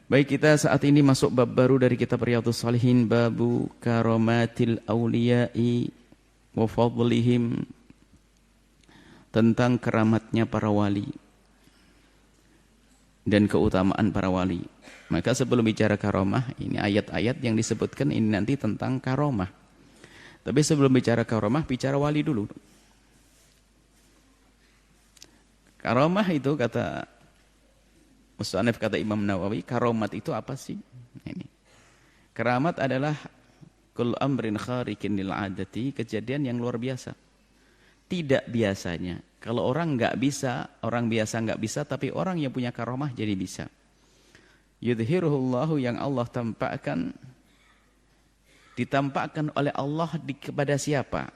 Baik, kita saat ini masuk bab baru dari kitab Riyadhus Shalihin, babu karamatil auliya'i wa fadlihim, tentang keramatnya para wali dan keutamaan para wali. Maka sebelum bicara karomah, ini ayat-ayat yang disebutkan ini nanti tentang karomah. Tapi sebelum bicara karomah, bicara wali dulu. Karomah itu kata Musannif, kata Imam Nawawi, karomat itu apa sih? Ini. Keramat adalah kul amrin kharikin lil adati, kejadian yang luar biasa. Tidak biasanya. Kalau orang nggak bisa, orang biasa nggak bisa, tapi orang yang punya karomah jadi bisa. Yudhiruhullahu, yang Allah tampakkan, ditampakkan oleh Allah kepada siapa?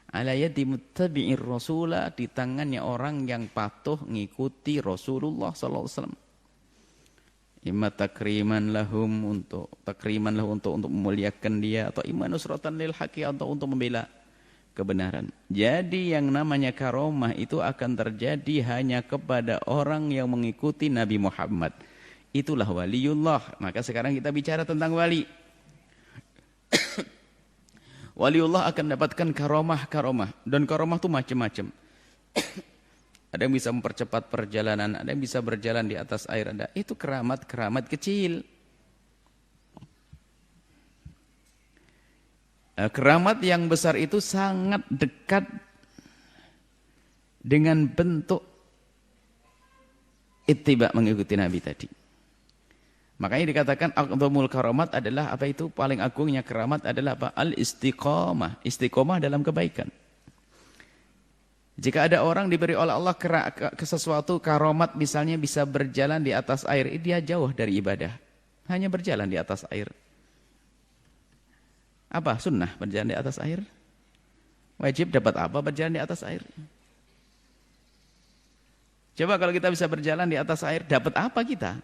Ala yadi muttabi'ir rasulah, di tangannya orang yang patuh ngikuti Rasulullah sallallahu alaihi wasallam. Imma takriman lahum, untuk takriman lahu, untuk memuliakan dia, atau imma nusratan lil haqi, atau untuk membela kebenaran. Jadi yang namanya karomah itu akan terjadi hanya kepada orang yang mengikuti Nabi Muhammad. Itulah waliullah. Maka sekarang kita bicara tentang wali. Waliullah akan dapatkan karomah-karomah, dan karomah itu macam-macam. Ada yang bisa mempercepat perjalanan, ada yang bisa berjalan di atas air, ada. Itu keramat-keramat kecil. Keramat yang besar itu sangat dekat dengan bentuk ittiba, mengikuti Nabi tadi. Makanya dikatakan aqdhamul karamat adalah apa itu? Paling agungnya keramat adalah apa? Al-istiqamah. Istiqamah dalam kebaikan. Jika ada orang diberi oleh Allah ke sesuatu karamat, misalnya bisa berjalan di atas air, dia jauh dari ibadah. Hanya berjalan di atas air. Apa? Sunnah berjalan di atas air? Wajib dapat apa berjalan di atas air? Coba kalau kita bisa berjalan di atas air, dapat apa kita?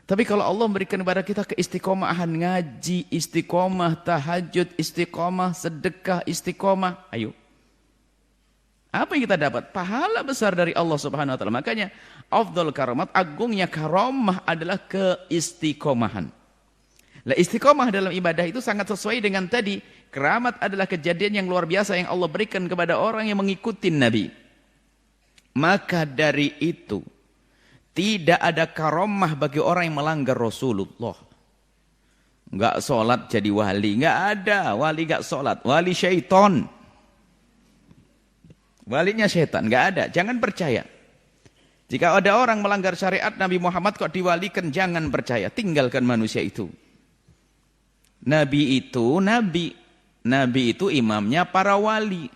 Tapi kalau Allah memberikan kepada kita keistiqomahan, ngaji, istiqomah, tahajud, istiqomah, sedekah, istiqomah, ayo. Apa yang kita dapat? Pahala besar dari Allah Subhanahu wa taala. Makanya afdhal karamat, agungnya karamah adalah keistiqomahan. Lah istiqomah dalam ibadah itu sangat sesuai dengan tadi. Keramat adalah kejadian yang luar biasa yang Allah berikan kepada orang yang mengikuti Nabi. Maka dari itu tidak ada karamah bagi orang yang melanggar Rasulullah. Enggak sholat jadi wali, enggak ada. Wali enggak sholat, wali syaitan. Walinya setan, enggak ada. Jangan percaya. Jika ada orang melanggar syariat Nabi Muhammad kok diwalikan, jangan percaya. Tinggalkan manusia itu. Nabi itu imamnya para wali.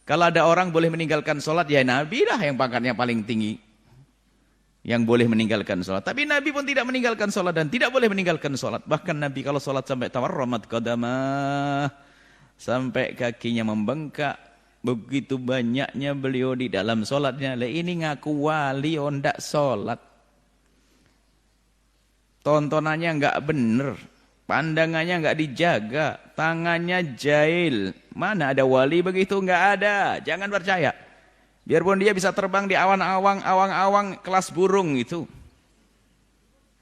Kalau ada orang boleh meninggalkan sholat, ya Nabi lah yang pangkatnya paling tinggi yang boleh meninggalkan sholat. Tapi Nabi pun tidak meninggalkan sholat dan tidak boleh meninggalkan sholat. Bahkan Nabi kalau sholat sampai tawarramat qadamah, sampai kakinya membengkak, begitu banyaknya beliau di dalam sholatnya. Lah ini ngaku wali, ndak sholat. Tontonannya enggak bener, pandangannya enggak dijaga, tangannya jahil. Mana ada wali begitu? Enggak ada. Jangan percaya. Biarpun dia bisa terbang di awang-awang kelas burung itu.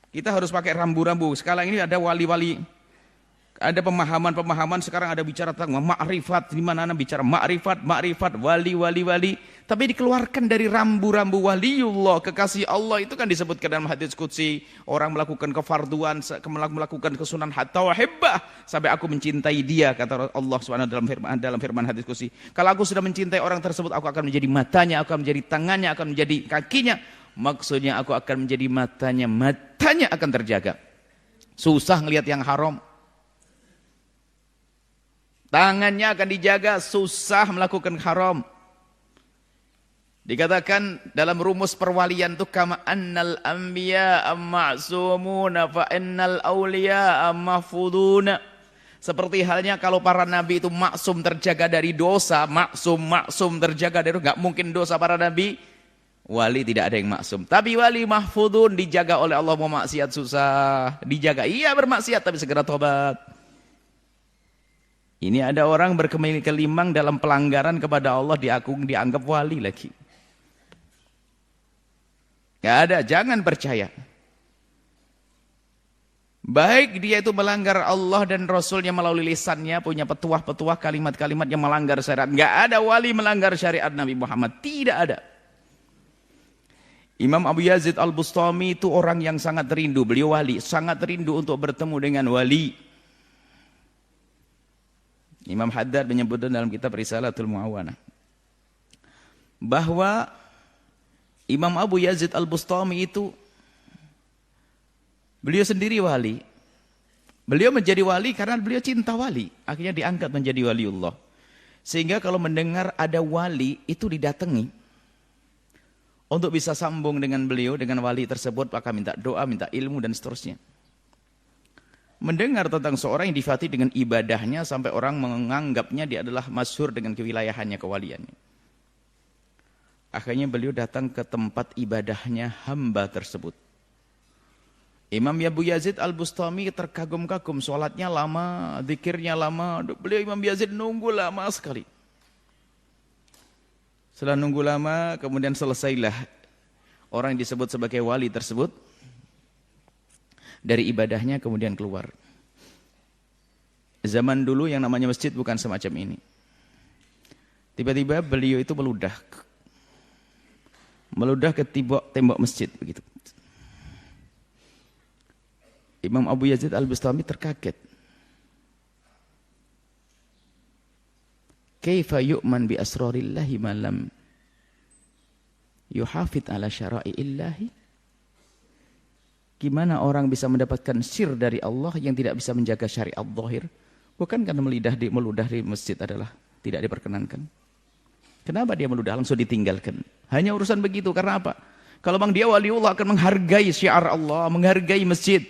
Kita harus pakai rambu-rambu. Sekarang ini ada wali-wali, ada pemahaman sekarang, ada bicara tentang ma'rifat, di mana bicara ma'rifat, wali. Tapi dikeluarkan dari rambu-rambu waliullah, kekasih Allah itu kan disebutkan dalam hadis qudsi, orang melakukan kefarduan, melakukan kesunan hatta wahibbah, sampai aku mencintai dia, kata Allah SWT dalam firman hadis qudsi. Kalau aku sudah mencintai orang tersebut, aku akan menjadi matanya, aku akan menjadi tangannya, akan menjadi kakinya. Maksudnya aku akan menjadi matanya akan terjaga. Susah ngelihat yang haram. Tangannya akan dijaga, susah melakukan haram. Dikatakan dalam rumus perwalian itu kama annal anbiya ma'sumuna fa innal awliya mahfuduna. Seperti halnya kalau para nabi itu maksum, terjaga dari dosa, maksum terjaga dari, enggak mungkin dosa para nabi. Wali tidak ada yang maksum. Tapi wali mahfudun, dijaga oleh Allah. Mau maksiat susah dijaga. Iya bermaksiat tapi segera tobat. Ini ada orang berkelimang dalam pelanggaran kepada Allah, dianggap wali lagi. Nggak ada, jangan percaya. Baik dia itu melanggar Allah dan Rasulnya melalui lisannya, punya petuah-petuah kalimat-kalimat yang melanggar syariat. Nggak ada wali melanggar syariat Nabi Muhammad. Tidak ada. Imam Abu Yazid Al-Bustami itu orang yang sangat rindu. Beliau wali. Sangat rindu untuk bertemu dengan wali. Imam Haddad menyebutkan dalam kitab Risalatul Mu'awanah. Bahwa Imam Abu Yazid Al-Bustami itu beliau sendiri wali. Beliau menjadi wali karena beliau cinta wali. Akhirnya diangkat menjadi waliullah. Sehingga kalau mendengar ada wali itu didatangi. Untuk bisa sambung dengan beliau, dengan wali tersebut, maka minta doa, minta ilmu dan seterusnya. Mendengar tentang seorang yang difati dengan ibadahnya sampai orang menganggapnya dia adalah masyhur dengan kewilayahannya, kewaliannya. Akhirnya beliau datang ke tempat ibadahnya hamba tersebut. Imam Abu Yazid Al-Bustami terkagum-kagum, sholatnya lama, zikirnya lama. Beliau Imam Yazid nunggu lama sekali. Setelah nunggu lama, kemudian selesailah orang yang disebut sebagai wali tersebut dari ibadahnya, kemudian keluar. Zaman dulu yang namanya masjid bukan semacam ini. Tiba-tiba beliau itu meludah ke tembok masjid begitu. Imam Abu Yazid Al-Bustami terkaget. Kaifa yu'man bi asrarillahi ma lam yuhafid ala syara'illahi? Gimana orang bisa mendapatkan sir dari Allah yang tidak bisa menjaga syariat zahir? Bukan karena meludah di masjid adalah tidak diperkenankan. Kenapa dia meludah langsung ditinggalkan? Hanya urusan begitu, karena apa? Kalau memang dia waliullah akan menghargai syiar Allah, menghargai masjid.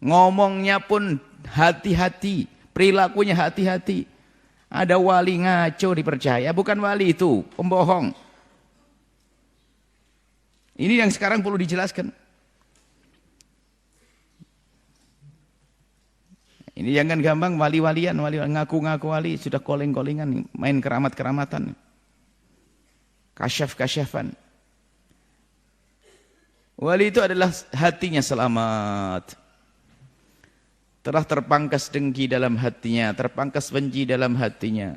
Ngomongnya pun hati-hati, perilakunya hati-hati. Ada wali ngaco dipercaya, bukan wali itu, pembohong. Ini yang sekarang perlu dijelaskan. Ini jangan gampang wali-walian, ngaku-ngaku wali, sudah calling-callingan, main keramat-keramatan. Kasyaf-kasyafan. Wali itu adalah hatinya selamat. Telah terpangkas dengki dalam hatinya, terpangkas benci dalam hatinya.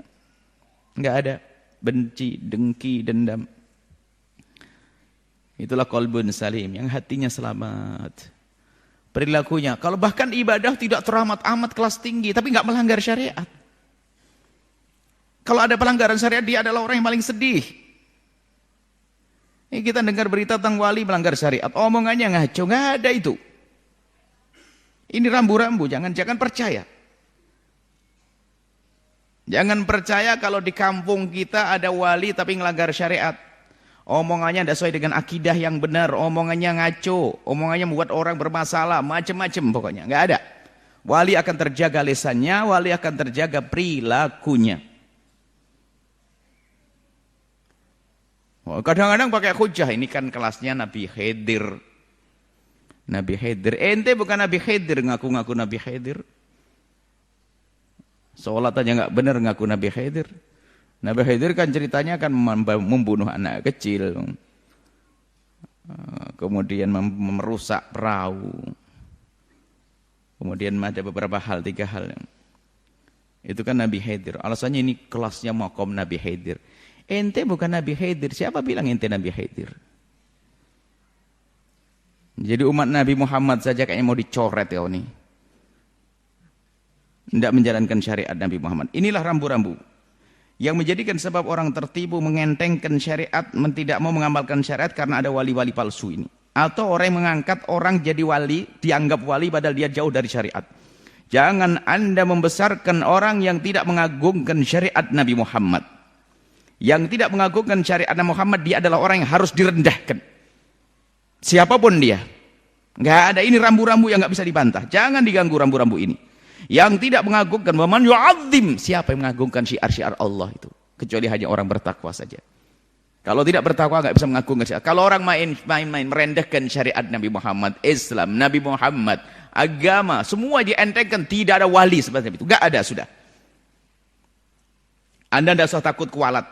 Enggak ada benci, dengki, dendam. Itulah qalbun salim, yang hatinya selamat. Perilakunya, kalau bahkan ibadah tidak teramat-amat kelas tinggi, tapi enggak melanggar syariat. Kalau ada pelanggaran syariat, dia adalah orang yang paling sedih. Ini kita dengar berita tentang wali melanggar syariat, omongannya ngaco, enggak ada itu. Ini rambu-rambu, jangan percaya. Jangan percaya kalau di kampung kita ada wali tapi ngelanggar syariat. Omongannya tidak sesuai dengan akidah yang benar, omongannya ngaco, omongannya membuat orang bermasalah, macam-macam pokoknya, nggak ada. Wali akan terjaga lisannya, wali akan terjaga perilakunya. Kadang-kadang pakai hujah, ini kan kelasnya Nabi Khidir. Nabi Khidir, ente bukan Nabi Khidir, ngaku-ngaku Nabi Khidir. Sholat aja nggak benar ngaku Nabi Khidir. Nabi Khidir kan ceritanya kan membunuh anak kecil, kemudian merusak perahu, kemudian ada beberapa hal, 3 hal. Itu kan Nabi Khidir. Alasannya ini kelasnya maqam Nabi Khidir. Ente bukan Nabi Khidir. Siapa bilang ente Nabi Khidir? Jadi umat Nabi Muhammad saja kayaknya mau dicoret ya ini. Tidak menjalankan syariat Nabi Muhammad. Inilah rambu-rambu yang menjadikan sebab orang tertipu, mengentengkan syariat, tidak mau mengamalkan syariat karena ada wali-wali palsu ini. Atau orang yang mengangkat orang jadi wali, dianggap wali padahal dia jauh dari syariat. Jangan Anda membesarkan orang yang tidak mengagungkan syariat Nabi Muhammad. Yang tidak mengagungkan syariat Nabi Muhammad, dia adalah orang yang harus direndahkan. Siapapun dia, nggak ada, ini rambu-rambu yang nggak bisa dibantah. Jangan diganggu rambu-rambu ini. Yang tidak mengagungkan, waman yu'adzim, siapa yang mengagungkan syiar-syiar Allah itu, kecuali hanya orang bertakwa saja. Kalau tidak bertakwa nggak bisa mengagungkan syariat. Kalau orang main-main merendahkan syariat Nabi Muhammad, Islam, Nabi Muhammad, agama, semua dientengkan, tidak ada wali seperti itu, nggak ada sudah. Anda tidak usah takut kualat.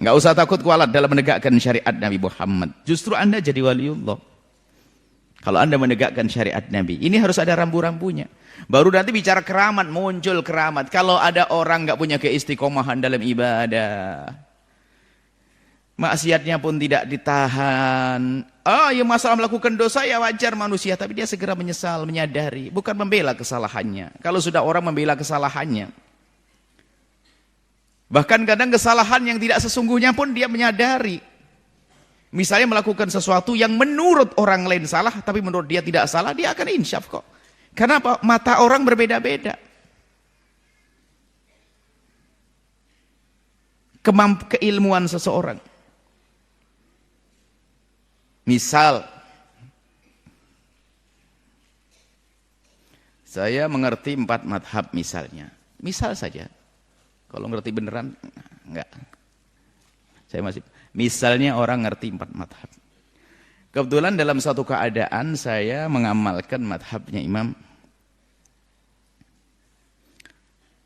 Nggak usah takut kualat dalam menegakkan syariat Nabi Muhammad. Justru Anda jadi waliullah. Kalau Anda menegakkan syariat Nabi. Ini harus ada rambu-rambunya. Baru nanti bicara keramat, muncul keramat. Kalau ada orang nggak punya keistiqomahan dalam ibadah, maksiatnya pun tidak ditahan. Oh ya, masalah melakukan dosa ya wajar manusia. Tapi dia segera menyesal, menyadari. Bukan membela kesalahannya. Kalau sudah orang membela kesalahannya, bahkan kadang kesalahan yang tidak sesungguhnya pun dia menyadari. Misalnya melakukan sesuatu yang menurut orang lain salah, tapi menurut dia tidak salah, dia akan insyaf kok. Karena apa? Mata orang berbeda-beda. Keilmuan seseorang. Misal, saya mengerti 4 madhab misalnya. Misal saja. Kalau ngerti beneran, enggak. Saya masih. Misalnya orang ngerti 4 madhab. Kebetulan dalam satu keadaan saya mengamalkan madhabnya Imam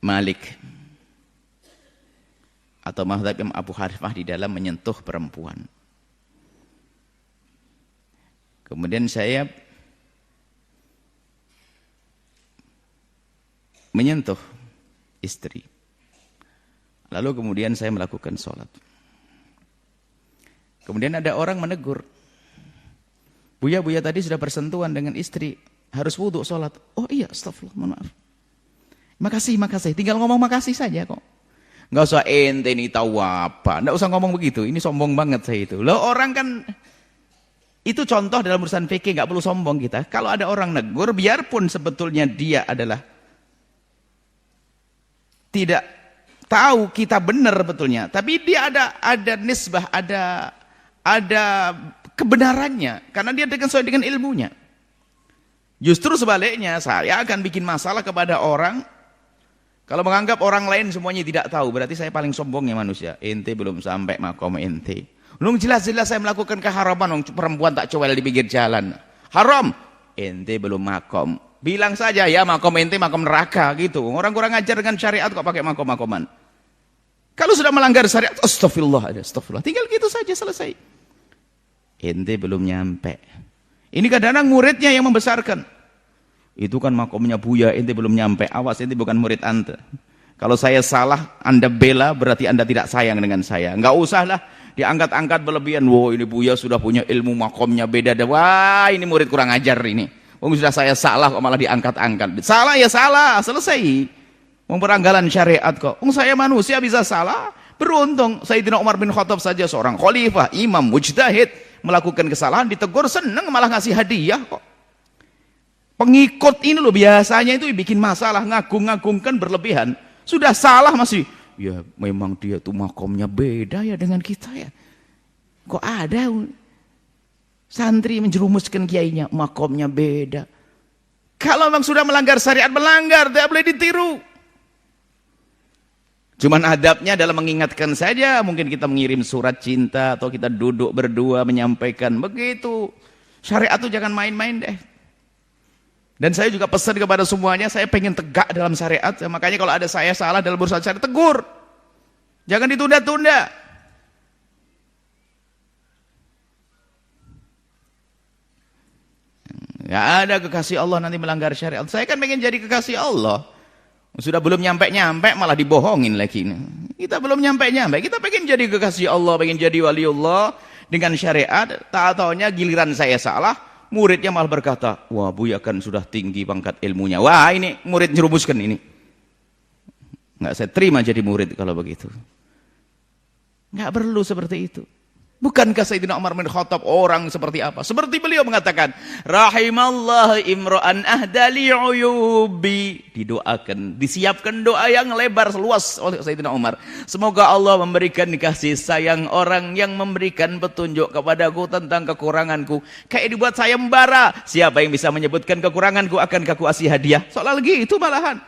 Malik. Atau madhab Imam Abu Hanifah di dalam menyentuh perempuan. Kemudian saya menyentuh istri. Lalu kemudian saya melakukan sholat. Kemudian ada orang menegur. Buya tadi sudah bersentuhan dengan istri. Harus wudhu sholat. Oh iya, astagfirullah, mohon maaf. Makasih. Tinggal ngomong makasih saja kok. Nggak usah ente ini tahu apa. Nggak usah ngomong begitu. Ini sombong banget saya itu. Loh orang kan, itu contoh dalam urusan fikih, nggak perlu sombong kita. Kalau ada orang negur, biarpun sebetulnya dia adalah tidak tahu kita benar betulnya, tapi dia ada nisbah, ada kebenarannya karena dia sesuai dengan ilmunya. Justru sebaliknya, saya akan bikin masalah kepada orang kalau menganggap orang lain semuanya tidak tahu, berarti saya paling sombongnya manusia. Ente belum sampai makom ente. Belum jelas-jelas saya melakukan keharaman, perempuan tak cowel di pinggir jalan. Haram. Ente belum makom. Bilang saja ya makom ente makom neraka gitu. Orang kurang ajar dengan syariat kok pakai makom-makoman. Kalau sudah melanggar syariat, astagfirullah. Tinggal gitu saja selesai. Ente belum nyampe. Ini kadang-kadang muridnya yang membesarkan. Itu kan makomnya Buya, ente belum nyampe. Awas, ente bukan murid anda. Kalau saya salah, anda bela, berarti anda tidak sayang dengan saya. Enggak usahlah diangkat-angkat berlebihan. Wow, ini Buya sudah punya ilmu makomnya beda. Wah, ini murid kurang ajar ini. Sudah saya salah kok malah diangkat-angkat. Salah ya salah, selesai. Memperanggalan syariat kok. Saya manusia bisa salah. Beruntung Sayyidina Umar bin Khattab saja seorang khalifah, imam, mujtahid, melakukan kesalahan, ditegur, senang malah ngasih hadiah kok. Pengikut ini loh biasanya itu bikin masalah, ngagung-ngagungkan berlebihan. Sudah salah masih, ya memang dia tuh makomnya beda ya dengan kita ya. Kok ada santri menjerumuskan kiainya, makomnya beda. Kalau memang sudah melanggar syariat, melanggar, tidak boleh ditiru. Cuman adabnya dalam mengingatkan saja, mungkin kita mengirim surat cinta atau kita duduk berdua menyampaikan begitu. Syariat itu jangan main-main deh. Dan saya juga pesan kepada semuanya, saya pengen tegak dalam syariat. Makanya kalau ada saya salah dalam urusan syariat, tegur. Jangan ditunda-tunda. Gak ada kekasih Allah nanti melanggar syariat. Saya kan pengen jadi kekasih Allah. Sudah belum nyampe-nyampe malah dibohongin lagi. Kita belum nyampe-nyampe. Kita pengen jadi kekasih Allah, pengen jadi waliullah dengan syariat. Tak taunya giliran saya salah, muridnya malah berkata, wah Buya kan sudah tinggi pangkat ilmunya. Wah ini murid nyerumuskan ini. Nggak saya terima jadi murid kalau begitu. Nggak perlu seperti itu. Bukankah Sayyidina Umar bin Khattab orang seperti apa? Seperti beliau mengatakan, rahimallahu imra'an ahdali uyubi. Didoakan, disiapkan doa yang lebar seluas oleh Sayyidina Umar. Semoga Allah memberikan kasih sayang orang yang memberikan petunjuk kepadaku tentang kekuranganku. Kayak dibuat sayembara. Siapa yang bisa menyebutkan kekuranganku akan aku kasih hadiah. Soal gitu malahan.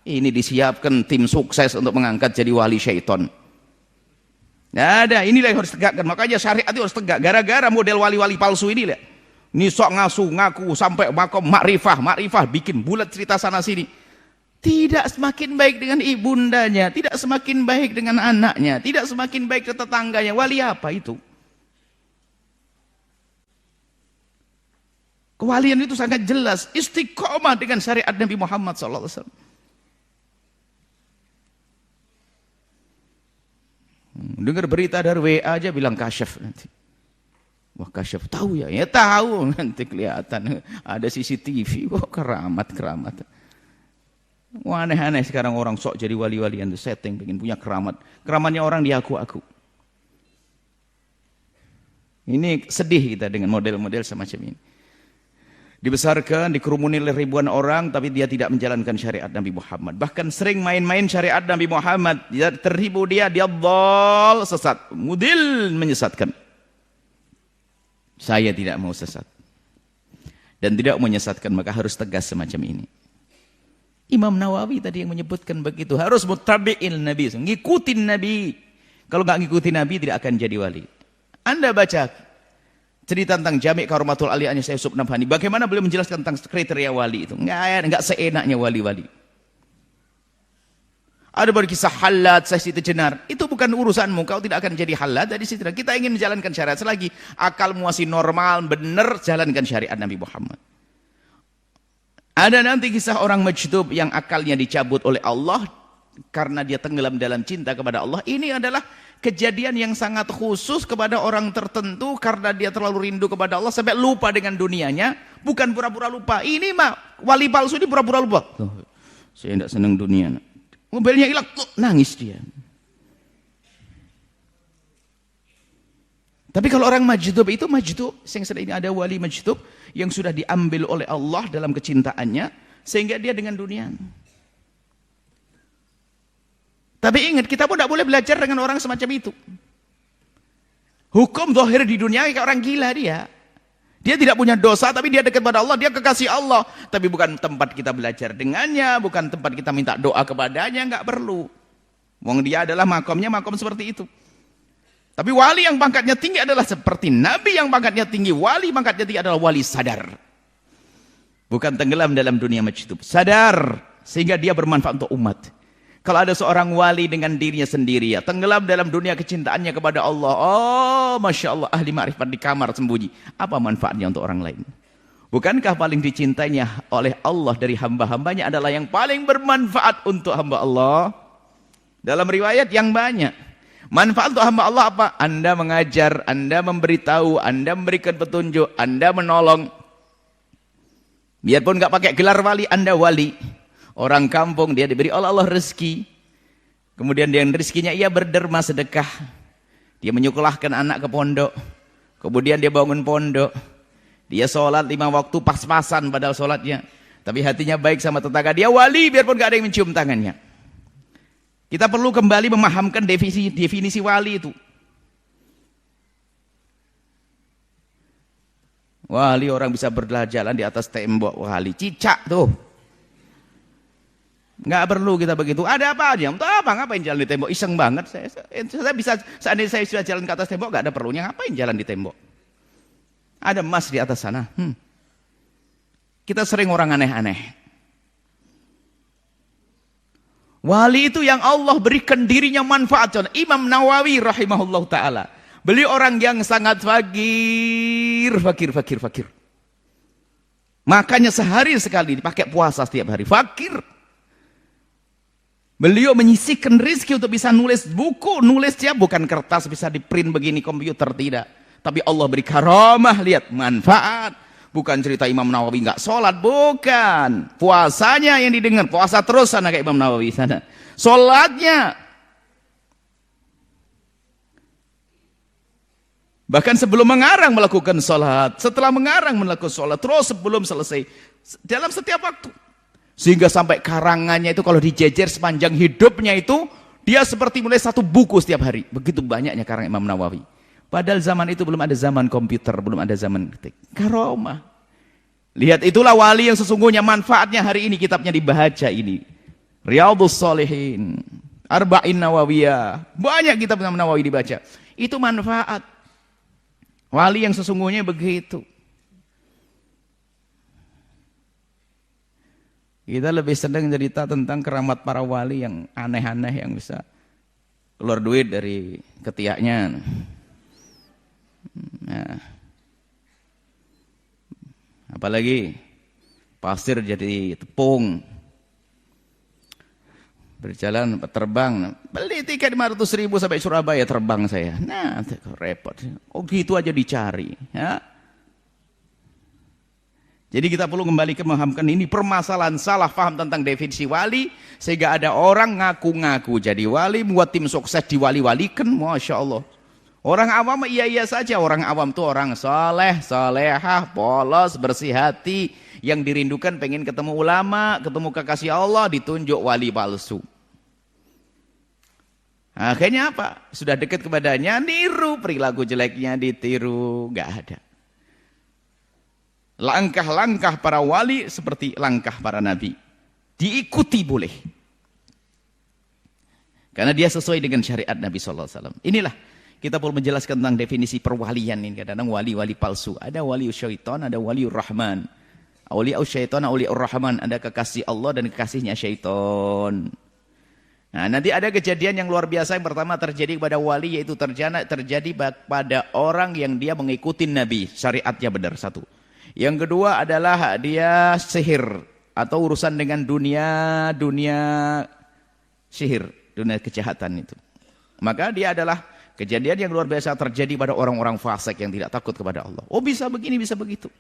Ini disiapkan tim sukses untuk mengangkat jadi wali syaitan. Nah, ada, inilah yang harus tegakkan. Makanya syariat itu harus tegak. Gara-gara model wali-wali palsu ini lah. Ini sok ngaku sampai makom makrifah bikin bulat cerita sana sini. Tidak semakin baik dengan ibundanya, tidak semakin baik dengan anaknya, tidak semakin baik ke tetangganya. Wali apa itu? Kewalian itu sangat jelas, istiqomah dengan syariat Nabi Muhammad SAW. Dengar berita dari WA aja bilang kasyaf nanti. Wah kasyaf, tahu ya? Ya tahu, nanti kelihatan ada CCTV. Wah keramat. Wah aneh-aneh sekarang orang sok jadi wali-walian, setting, pengen punya keramat. Keramatnya orang diaku-aku. Ini sedih kita dengan model-model semacam ini. Dibesarkan, dikerumuni oleh ribuan orang, tapi dia tidak menjalankan syariat Nabi Muhammad. Bahkan sering main-main syariat Nabi Muhammad. Dia terhibu, dia dhal, sesat. Mudil, menyesatkan. Saya tidak mau sesat. Dan tidak menyesatkan, maka harus tegas semacam ini. Imam Nawawi tadi yang menyebutkan begitu. Harus mutabi'il Nabi, ngikutin Nabi. Kalau nggak ngikutin Nabi, tidak akan jadi wali. Anda baca cerita tentang Jami' Karomatul Aliyahnya Syekh Yusuf Nabhani. Bagaimana beliau menjelaskan tentang kriteria wali itu. Nggak seenaknya wali-wali. Ada berkisah halat, Syekh Siti Jenar. Itu bukan urusanmu, kau tidak akan jadi halat dari situ. Kita ingin menjalankan syariat. Selagi akalmu masih normal, benar, jalankan syariat Nabi Muhammad. Ada nanti kisah orang majdub yang akalnya dicabut oleh Allah karena dia tenggelam dalam cinta kepada Allah. Ini adalah kejadian yang sangat khusus kepada orang tertentu karena dia terlalu rindu kepada Allah sampai lupa dengan dunianya. Bukan pura-pura lupa. Ini mah wali palsu ini pura-pura lupa. Oh, saya tidak senang dunia. Mobilnya hilang, nangis dia. Tapi kalau orang majdub itu majdub, yang sedang ini ada wali majdub yang sudah diambil oleh Allah dalam kecintaannya sehingga dia dengan dunia. Tapi ingat, kita pun tidak boleh belajar dengan orang semacam itu. Hukum zahir di dunia kayak orang gila dia. Dia tidak punya dosa, tapi dia dekat pada Allah, dia kekasih Allah. Tapi bukan tempat kita belajar dengannya, bukan tempat kita minta doa kepadanya, nggak perlu. Wong dia adalah makomnya makom seperti itu. Tapi wali yang pangkatnya tinggi adalah seperti Nabi yang pangkatnya tinggi. Wali pangkatnya tinggi adalah wali sadar. Bukan tenggelam dalam dunia majdub. Sadar, sehingga dia bermanfaat untuk umat. Kalau ada seorang wali dengan dirinya sendiri, ya, tenggelam dalam dunia kecintaannya kepada Allah. Oh, Masya Allah, ahli ma'rifat di kamar sembunyi. Apa manfaatnya untuk orang lain? Bukankah paling dicintainya oleh Allah dari hamba-hambanya adalah yang paling bermanfaat untuk hamba Allah? Dalam riwayat yang banyak. Manfaat untuk hamba Allah apa? Anda mengajar, Anda memberitahu, Anda memberikan petunjuk, Anda menolong. Biarpun nggak pakai gelar wali, Anda wali. Orang kampung dia diberi oleh Allah rezeki. Kemudian dengan rezekinya ia berderma sedekah. Dia menyekolahkan anak ke pondok. Kemudian dia bangun pondok. Dia sholat 5 waktu pas-pasan padahal sholatnya. Tapi hatinya baik sama tetangga. Dia wali biarpun gak ada yang mencium tangannya. Kita perlu kembali memahamkan definisi wali itu. Wali orang bisa berjalan di atas tembok. Wali cicak tuh. Nggak perlu kita begitu. Ada apa aja? Untuk apa? Ngapain jalan di tembok? Iseng banget. Saya bisa, seandainya saya sudah jalan ke atas tembok, nggak ada perlunya. Ngapain jalan di tembok? Ada emas di atas sana. Kita sering orang aneh-aneh. Wali itu yang Allah berikan dirinya manfaat. Imam Nawawi rahimahullah ta'ala. Beliau orang yang sangat fakir. Makanya sehari sekali dipakai puasa setiap hari. Fakir. Beliau menyisihkan rezeki untuk bisa nulis buku, nulisnya bukan kertas bisa di print begini komputer, tidak. Tapi Allah beri karamah, lihat manfaat. Bukan cerita Imam Nawawi nggak sholat, bukan. Puasanya yang didengar, puasa terus sana kayak Imam Nawawi sana. Sholatnya. Bahkan sebelum mengarang melakukan sholat, setelah mengarang melakukan sholat, terus sebelum selesai. Dalam setiap waktu. Sehingga sampai karangannya itu kalau dijejer sepanjang hidupnya itu, dia seperti mulai satu buku setiap hari. Begitu banyaknya karang Imam Nawawi. Padahal zaman itu belum ada zaman komputer, belum ada zaman ketik. Karomah. Lihat itulah wali yang sesungguhnya manfaatnya hari ini kitabnya dibaca ini. Riyadhus Shalihin, Arba'in Nawawiyah. Banyak kitab Imam Nawawi dibaca. Itu manfaat. Wali yang sesungguhnya begitu. Kita lebih senang cerita tentang keramat para wali yang aneh-aneh yang bisa keluar duit dari ketiaknya. Nah, apalagi pasir jadi tepung, berjalan terbang, beli tiket 500.000 sampai Surabaya terbang saya. Nah, repot. Oh gitu aja dicari, ya. Jadi kita perlu kembali ke memahamkan ini permasalahan salah paham tentang definisi wali, sehingga ada orang ngaku-ngaku jadi wali, buat tim sukses diwali-walikan, Masya Allah. Orang awam iya-iya saja, orang awam tuh orang soleh, solehah, polos, bersih hati, yang dirindukan pengen ketemu ulama, ketemu kekasih Allah, ditunjuk wali palsu. Akhirnya apa? Sudah dekat kepadanya, niru, perilaku jeleknya ditiru, nggak ada. Langkah-langkah para wali seperti langkah para nabi, diikuti boleh, karena dia sesuai dengan syariat Nabi SAW. Inilah kita perlu menjelaskan tentang definisi perwalian ini. Kadang-kadang wali-wali palsu, ada wali syaitan, ada wali rahman. Auliya syaitan, auliya rahman, ada kekasih Allah dan kekasihnya syaitan. Nah, nanti ada kejadian yang luar biasa yang pertama terjadi kepada wali, yaitu terjadi pada orang yang dia mengikuti Nabi, syariatnya benar, satu. Yang kedua adalah dia sihir atau urusan dengan dunia sihir, dunia kejahatan itu. Maka dia adalah kejadian yang luar biasa terjadi pada orang-orang fasik yang tidak takut kepada Allah. Oh bisa begini, bisa begitu.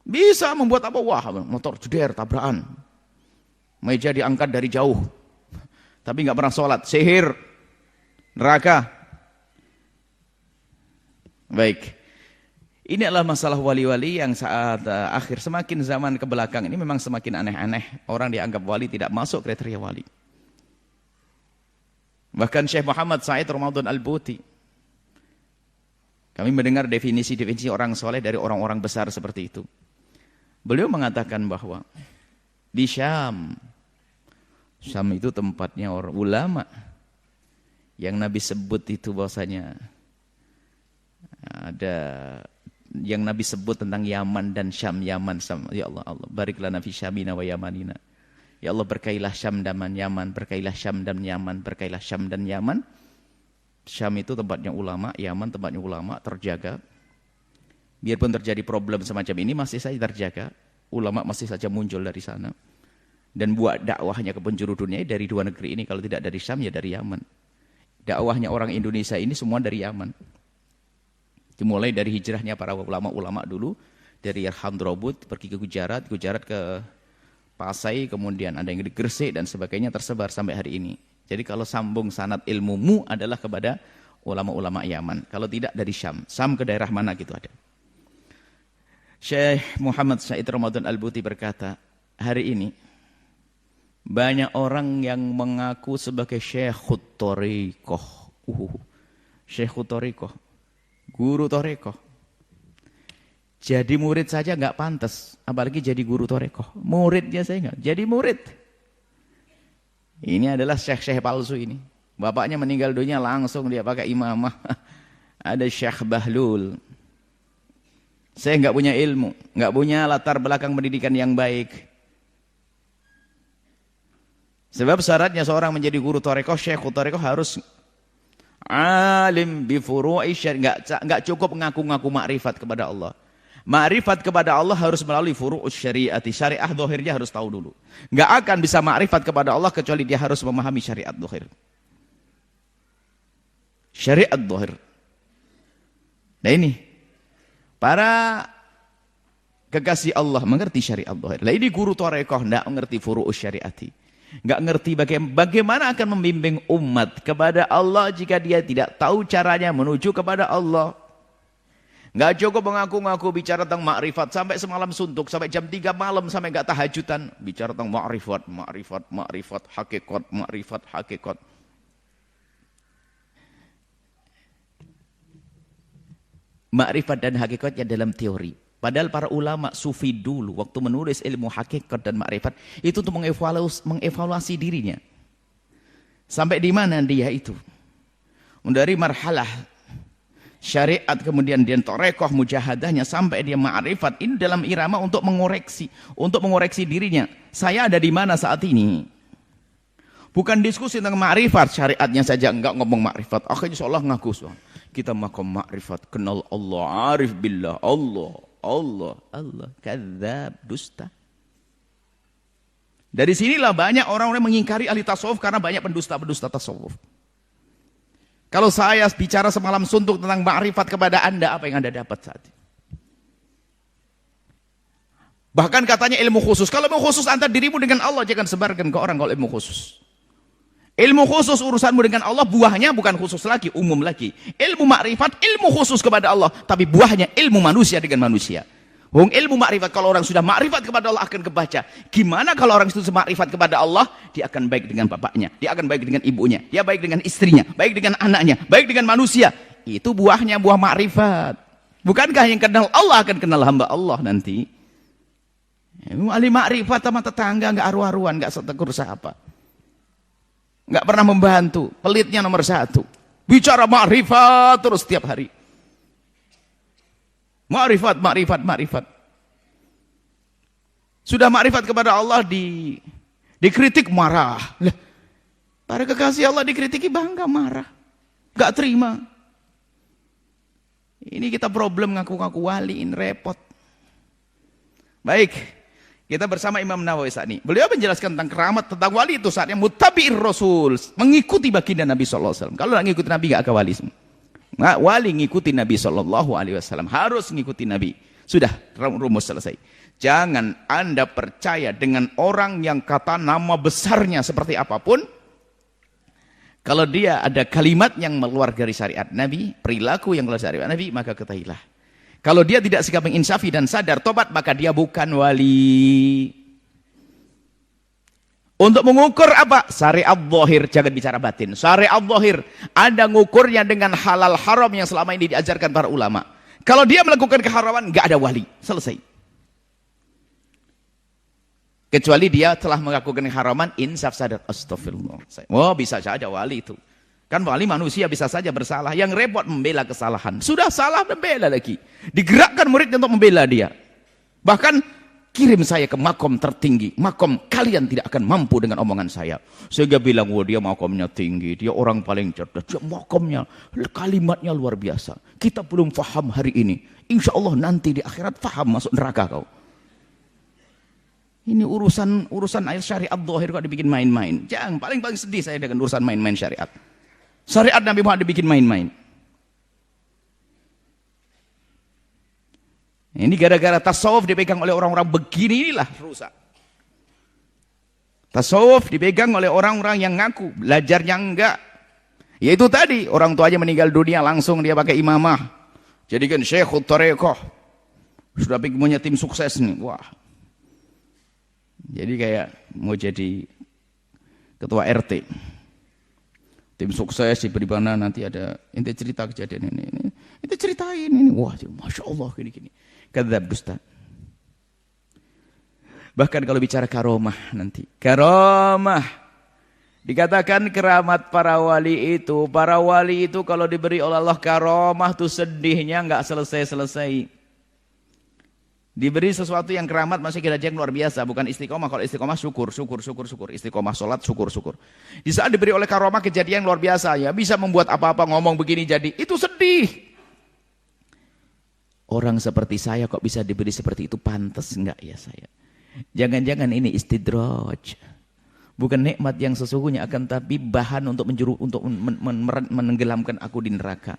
Bisa membuat apa? Wah, motor jeder, tabrakan. Meja diangkat dari jauh. Tapi nggak pernah sholat. Sihir. Neraka. Baik. Ini adalah masalah wali-wali yang saat akhir semakin zaman ke belakang ini memang semakin aneh-aneh. Orang dianggap wali tidak masuk kriteria wali. Bahkan Syekh Muhammad Said Ramadan Al-Buti. Kami mendengar definisi-definisi orang soleh dari orang-orang besar seperti itu. Beliau mengatakan bahwa di Syam itu tempatnya orang ulama. Yang Nabi sebut itu bahwasanya ada yang Nabi sebut tentang Yaman dan Syam. Yaman, ya Allah, bariklah nafi Syamina wa Yamanina. Ya Allah, berkailah Syam dan Yaman, berkailah Syam dan Yaman, berkailah Syam dan Yaman. Syam itu tempatnya ulama, Yaman tempatnya ulama, terjaga. Biarpun terjadi problem semacam ini masih saja terjaga. Ulama masih saja muncul dari sana. Dan buat dakwahnya ke penjuru dunia dari dua negeri ini. Kalau tidak dari Syam ya dari Yaman. Dakwahnya orang Indonesia ini semua dari Yaman. Dimulai dari hijrahnya para ulama-ulama dulu, dari Hamdrobut pergi ke Gujarat ke Pasai, kemudian ada yang di Gresik dan sebagainya, tersebar sampai hari ini. Jadi kalau sambung sanad ilmumu adalah kepada ulama-ulama Yaman. Kalau tidak dari Syam. Syam ke daerah mana gitu ada. Syekh Muhammad Said Ramadan Al-Buti berkata, hari ini banyak orang yang mengaku sebagai Syekhut Thariqah. Syekhut Thariqah. Guru Thariqah. Jadi murid saja nggak pantas, apalagi jadi guru Thariqah. Muridnya saya nggak, jadi murid. Ini adalah syekh-syekh palsu ini. Bapaknya meninggal dunia langsung dia pakai imamah. Ada Syekh Bahlul. Saya nggak punya ilmu, nggak punya latar belakang pendidikan yang baik. Sebab syaratnya seorang menjadi guru Thariqah, Syekhut Thariqah harus alim bi furu'i syariat, enggak cukup ngaku-ngaku makrifat kepada Allah. Makrifat kepada Allah harus melalui furu'us syariati. Syariah zahirnya harus tahu dulu. Enggak akan bisa makrifat kepada Allah kecuali dia harus memahami syariat zahir. Syariat zahir. Nah ini para kekasih Allah mengerti syariat zahir. Lah ini guru Thariqah enggak mengerti furu'us syariati. Enggak ngerti bagaimana akan membimbing umat kepada Allah jika dia tidak tahu caranya menuju kepada Allah. Enggak cukup mengaku-ngaku bicara tentang makrifat sampai semalam suntuk, sampai jam 3 malam sampai enggak tahajudan bicara tentang makrifat, hakikat. Makrifat dan hakikatnya dalam teori. Padahal para ulama sufi dulu waktu menulis ilmu hakikat dan makrifat itu untuk mengevaluasi dirinya. Sampai di mana dia itu? Dari marhalah syariat, kemudian dia torekoh mujahadahnya sampai dia ma'rifat. Ini dalam irama untuk mengoreksi dirinya. Saya ada di mana saat ini? Bukan diskusi tentang ma'rifat, syariatnya saja enggak ngomong ma'rifat. Akhirnya seolah ngaku kita makom ma'rifat, kenal Allah, arif billah, Allah, kadzab, dusta. Dari sinilah banyak orang-orang mengingkari ahli tasawuf karena banyak pendusta-pendusta tasawuf. Kalau saya bicara semalam suntuk tentang ma'rifat kepada Anda, apa yang Anda dapat saat ini? Bahkan katanya ilmu khusus. Kalau ilmu khusus antara dirimu dengan Allah, jangan sebarkan ke orang kalau ilmu khusus. Ilmu khusus urusanmu dengan Allah, buahnya bukan khusus lagi, umum lagi. Ilmu ma'rifat, ilmu khusus kepada Allah. Tapi buahnya ilmu manusia dengan manusia. Wong ilmu makrifat, kalau orang sudah makrifat kepada Allah akan kebaca. Gimana kalau orang itu makrifat kepada Allah? Dia akan baik dengan bapaknya, dia akan baik dengan ibunya, dia baik dengan istrinya, baik dengan anaknya, baik dengan manusia. Itu buahnya buah makrifat. Bukankah yang kenal Allah akan kenal hamba Allah nanti? Ahli makrifat sama tetangga nggak aru-aruan, nggak setegur siapa, nggak pernah membantu, pelitnya nomor satu. Bicara makrifat terus setiap hari. Makrifat. Sudah makrifat kepada Allah dikritik marah. Lah, para kekasih Allah dikritiki bangga marah. Gak terima. Ini kita problem ngaku-ngaku wali, ini repot. Baik, kita bersama Imam Nawawi saat ini. Beliau menjelaskan tentang keramat, tentang wali itu saatnya muttabi'ir rasul, mengikuti baginda Nabi SAW. Kalau nggak ngikuti Nabi nggak akan wali semua. Wali ngikuti Nabi SAW, harus ngikuti Nabi. Sudah, rumus selesai. Jangan Anda percaya dengan orang yang kata nama besarnya seperti apapun, kalau dia ada kalimat yang keluar dari syariat Nabi, perilaku yang keluar dari syariat Nabi, maka ketahuilah. Kalau dia tidak sikap menginsafi dan sadar tobat, maka dia bukan wali. Untuk mengukur apa? Syariat zahir, jangan bicara batin. Syariat zahir, Anda ngukurnya dengan halal haram yang selama ini diajarkan para ulama. Kalau dia melakukan keharaman, nggak ada wali. Selesai. Kecuali dia telah melakukan keharaman, insaf sadar. Astagfirullah. Oh, bisa saja wali itu. Kan wali manusia bisa saja bersalah. Yang repot membela kesalahan. Sudah salah, membela lagi. Digerakkan muridnya untuk membela dia. Bahkan kirim saya ke makom tertinggi. Makom kalian tidak akan mampu dengan omongan saya. Sehingga bilang, wah dia makomnya tinggi. Dia orang paling cerdas. Dia makomnya, kalimatnya luar biasa. Kita belum faham hari ini. Insya Allah nanti di akhirat faham masuk neraka kau. Ini urusan ayat syariat zahir kok dibikin main-main. Jangan, paling sedih saya dengan urusan main-main syariat. Syariat Nabi Muhammad dibikin main-main. Ini gara-gara tasawuf dipegang oleh orang-orang begini, inilah rusak. Tasawuf dipegang oleh orang-orang yang ngaku, belajarnya enggak. Yaitu tadi, orang tuanya meninggal dunia langsung dia pakai imamah. Jadikan syekhut tarekoh. Sudah punya tim sukses nih. Wah. Jadi kayak mau jadi ketua RT. Tim sukses diberi mana nanti ada, ente cerita kejadian ini. Ente ceritain ini. Wah, Masya Allah gini-gini. Kadzab, dusta. Bahkan kalau bicara karomah nanti, karomah dikatakan keramat para wali itu kalau diberi oleh Allah karomah tuh sedihnya nggak selesai-selesai. Diberi sesuatu yang keramat masih derajat luar biasa, bukan istiqomah. Kalau istiqomah syukur. Istiqomah salat syukur. Di saat diberi oleh karomah kejadian luar biasa, ya bisa membuat apa-apa, ngomong begini jadi, itu sedih. Orang seperti saya kok bisa diberi seperti itu, pantas enggak ya saya? Jangan-jangan ini istidraj. Bukan nikmat yang sesungguhnya, akan tapi bahan untuk menenggelamkan aku di neraka.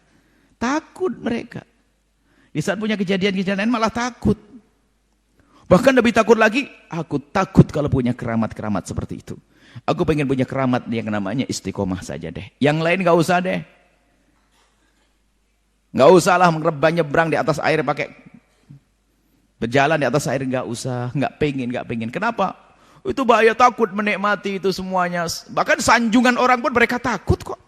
Takut mereka. Di saat punya kejadian-kejadian malah takut. Bahkan lebih takut lagi, aku takut kalau punya keramat-keramat seperti itu. Aku pengen punya keramat yang namanya istiqomah saja deh. Yang lain gak usah deh. Nggak usahlah nyebrang di atas air pakai berjalan di atas air, nggak usah, nggak pengen. Kenapa? Itu bahaya, takut menikmati itu semuanya. Bahkan sanjungan orang pun mereka takut kok.